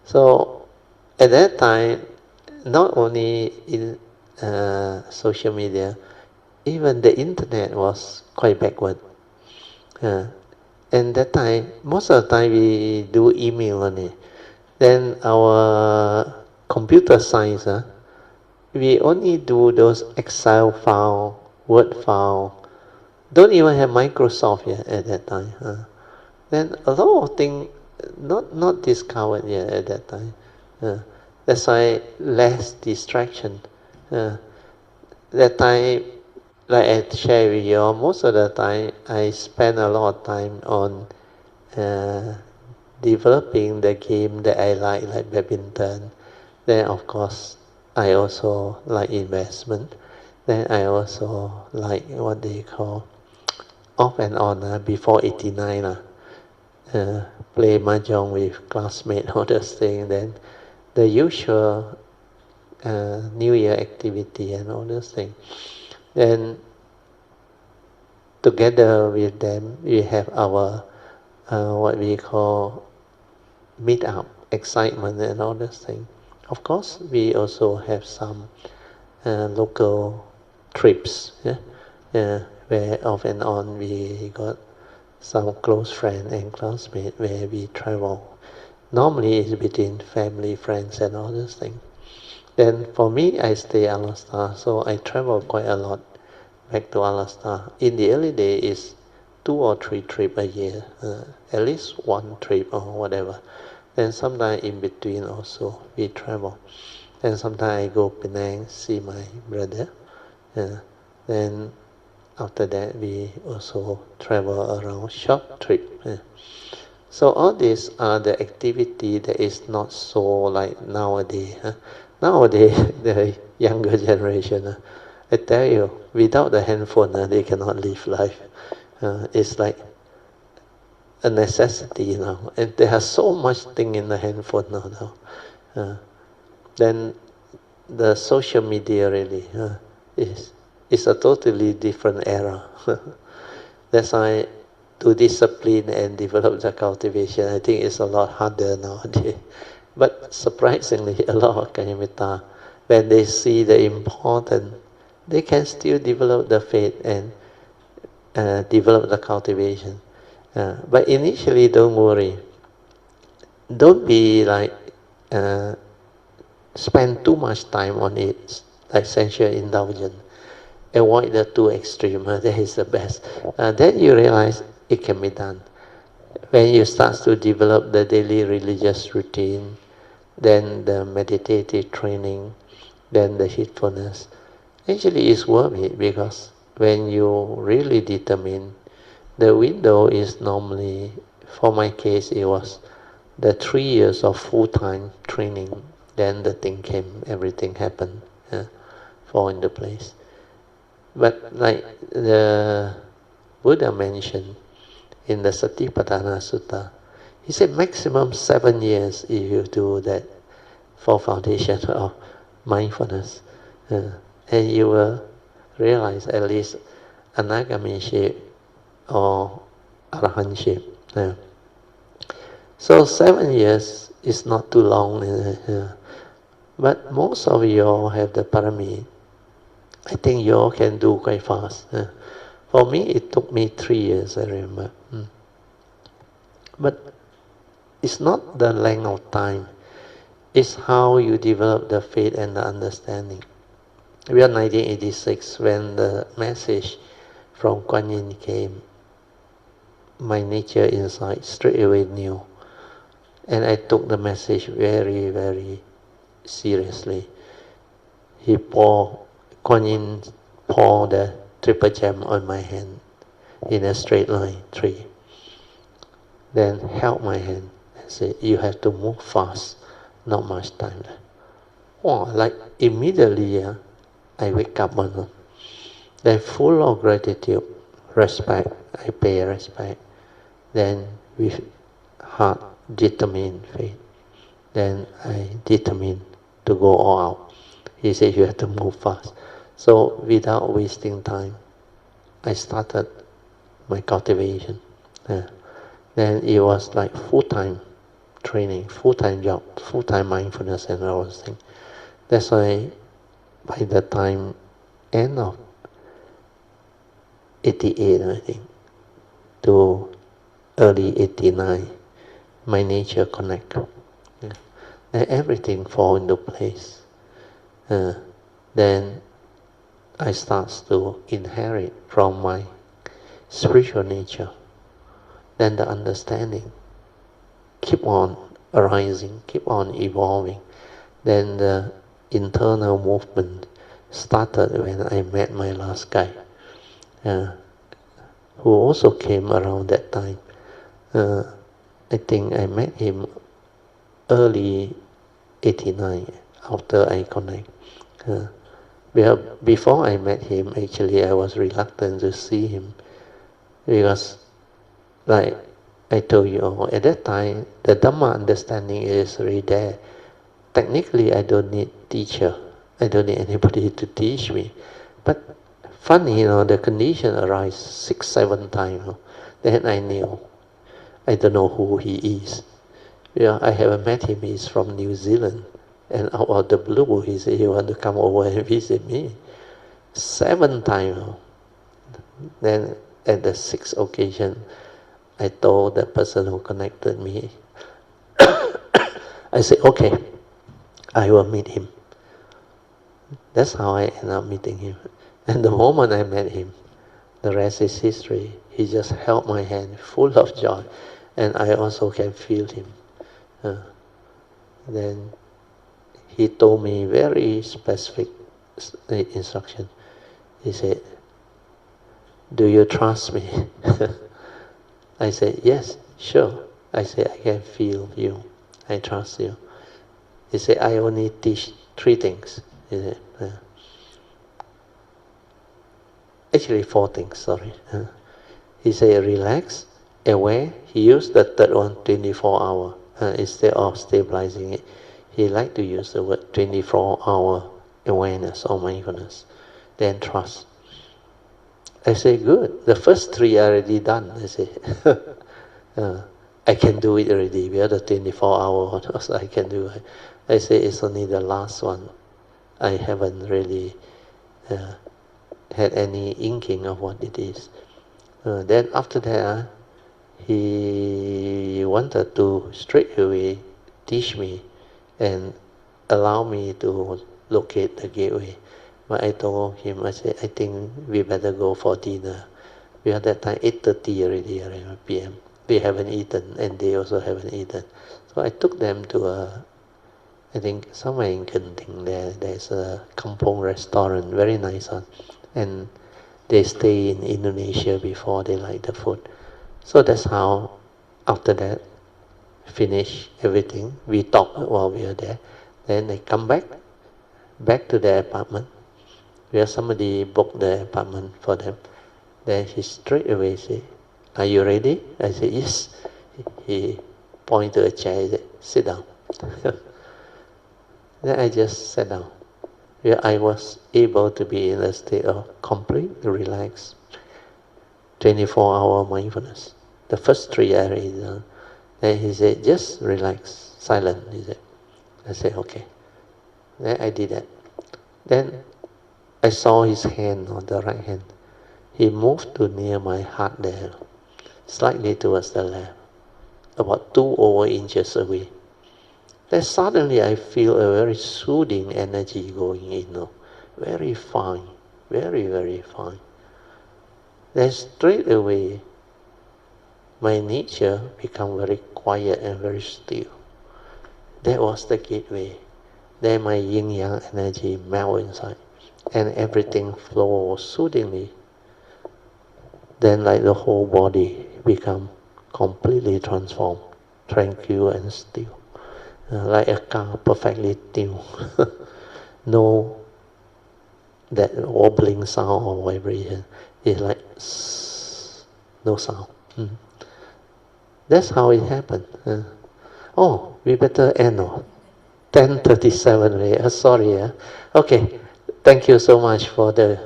[SPEAKER 1] So at that time, not only in social media, even the internet was quite backward. And that time, most of the time we do email only. Then our computer science, we only do those Excel file, Word file. Don't even have Microsoft yet at that time. Then a lot of things not discovered yet at that time. That's why less distraction. That time like I share with you, most of the time I spend a lot of time on developing the game that I like badminton. Then of course I also like investment. Then I also like what they call off and on before 89 play mahjong with classmates, all those things. Then the usual New Year activity and all those things. Then together with them, we have our what we call meet up, excitement and all those things. Of course, we also have some local trips, where off and on we got some close friends and classmates where we travel. Normally it's between family, friends and all those things. Then for me, I stay Alaska, so I travel quite a lot back to Alaska. In the early days, it's 2 or 3 trips a year, at least 1 trip or whatever. Then sometimes in between also we travel. Then sometimes I go Penang, see my brother. Then after that we also travel around short trip. So all these are the activity that is not so like nowadays. Nowadays, the younger generation, I tell you, without the handphone, they cannot live life. It's like a necessity now, and there are so much thing in the handphone now. Then the social media really is a totally different era. That's why to discipline and develop the cultivation, I think it's a lot harder nowadays. But surprisingly, a lot of Kanyamita, when they see the importance, they can still develop the faith and develop the cultivation. But initially, don't worry. Don't be like spend too much time on it, like sensual indulgence. Avoid the too extreme. That is the best. Then you realize it can be done. When you start to develop the daily religious routine, then the meditative training, then the heedfulness, actually it's worth it, because when you really determine, the window is normally, for my case, it was the 3 years of full-time training. Then the thing came, everything happened, fall into place. But like the Buddha mentioned in the Satipatthana Sutta, he said maximum 7 years if you do that for foundation of mindfulness, and you will realize at least anagamiship or arahantship. So 7 years is not too long, but most of you all have the parami. I think you all can do quite fast. For me, it took me 3 years, I remember. But it's not the length of time, it's how you develop the faith and the understanding. We are 1986 when the message from Kuan Yin came. My nature inside straight away knew. And I took the message very, very seriously. Kuan Yin poured the triple gem on my hand in a straight line, 3. Then held my hand and said, you have to move fast, not much time left. Oh, like immediately, I wake up on them. Then full of gratitude, respect, I pay respect. Then with heart, determined faith. Then I determined to go all out. He said, you have to move fast. So without wasting time, I started my cultivation. Then it was like full-time training, full-time job, full-time mindfulness and all those things. That's why by the time end of 88, I think, to early 89, my nature connect. And everything fall into place. Then I start to inherit from my spiritual nature. Then the understanding keep on arising, keep on evolving. Then the internal movement started when I met my last guy. who also came around that time. I think I met him early 89 after I connect. Before I met him, actually I was reluctant to see him because, like I told you, at that time the Dhamma understanding is already there. Technically, I don't need teacher. I don't need anybody to teach me. But funny, the condition arise 6-7 times. Then I knew. I don't know who he is. I haven't met him. He's from New Zealand. And out of the blue, he said he want to come over and visit me. 7 times. Then at the 6th occasion, I told the person who connected me, I said, okay, I will meet him. That's how I ended up meeting him. And the moment I met him, the rest is history. He just held my hand full of joy. And I also can feel him. Then he told me very specific instruction. He said, do you trust me? I said, yes, sure. I said, I can feel you. I trust you. He said, I only teach 3 things. He said, actually 4 things, sorry. He said, relax, aware. He used the third one, 24 hour. Instead of stabilizing it, he liked to use the word 24-hour awareness or mindfulness. Then trust. I say, good. The first 3 are already done. I say, I can do it already. We are the 24-hour ones. I can do it. I say, it's only the last one. I haven't really had any inkling of what it is. Then after that, he wanted to straight away teach me and allow me to locate the gateway. But I told him, I said, I think we better go for dinner. We are that time 8:30 already p.m. We haven't eaten and they also haven't eaten. So I took them to I think somewhere in Genting there's a kampong restaurant, very nice one. And they stay in Indonesia before they like the food. So that's how, after that, finish everything. We talk while we are there. Then they come back to their apartment, where somebody booked the apartment for them. Then he straight away said, are you ready? I said, yes. He pointed to a chair. He said, sit down. Then I just sat down. Where I was able to be in a state of complete relax, 24-hour mindfulness. The first 3 I already done. Then he said, just relax, silent, he said. I said, okay. Then I did that. Then I saw his hand on the right hand. He moved to near my heart there, slightly towards the left, about 2 over inches away. Then suddenly I feel a very soothing energy going in, very fine, very, very fine. Then straight away, my nature become very quiet and very still. That was the gateway. Then my yin-yang energy melt inside, and everything flows soothingly. Then like the whole body become completely transformed, tranquil and still. Like a car perfectly tuned. No that wobbling sound or vibration. It's like no sound. That's how it happened. We better end. 10:37 already. Sorry. Okay. Thank you so much for the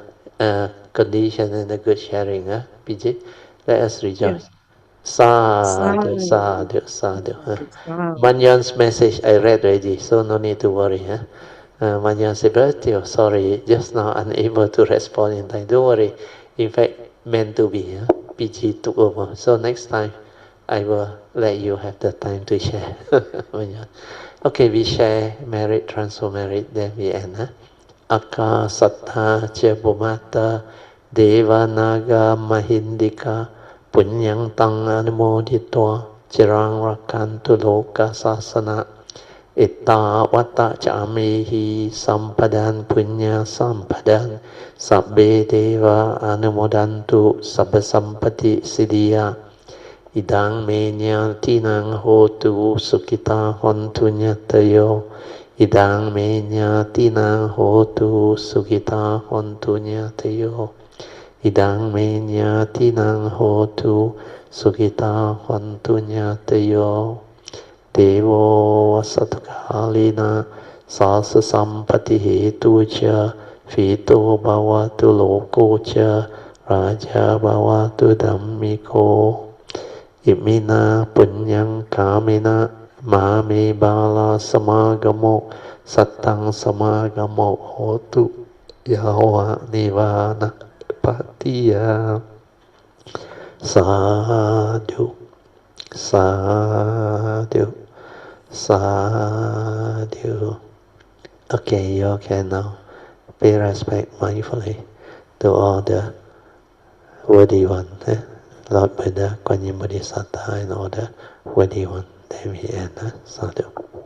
[SPEAKER 1] condition and the good sharing. PG, let us rejoice.
[SPEAKER 2] Yes.
[SPEAKER 1] Sadhu, sadhu, sadhu. Manyan's message I read already, so no need to worry. Manyan said, Brother, sorry, just now unable to respond in time. Don't worry. In fact, meant to be. PG took over. So next time, I will let you have the time to share. Okay, we share merit, transfer merit, then we end. Akka sattha cha bhumata deva naga mahindika punyang tang anumoditwa cirang rakantu loka sasana Itta vatta chamihi sampadan punya sampadan sabbe deva anumodantu sabba sampati siddhya idang menya tinang hotu sukita hontu nyatayo idang menya tinang hotu sukita hontu nyatayo idang menya tinang hotu sukita hontu nyatayo Devo Satkalina Sasa Sampati Hetucha Fito Bhavatu Lokocha Raja Bhavatu Dhammiko Imina Punyang Kamina Mame Bala Samagamo Satang Samagamo Hotu Yawa Nivana Patiya Sadhu Sadhu Sadhu. Okay, you can now pay respect mindfully to all the worthy ones, Lord Buddha, Kuan Yin Bodhisattva, and all the worthy ones. Then we end. Sadhu.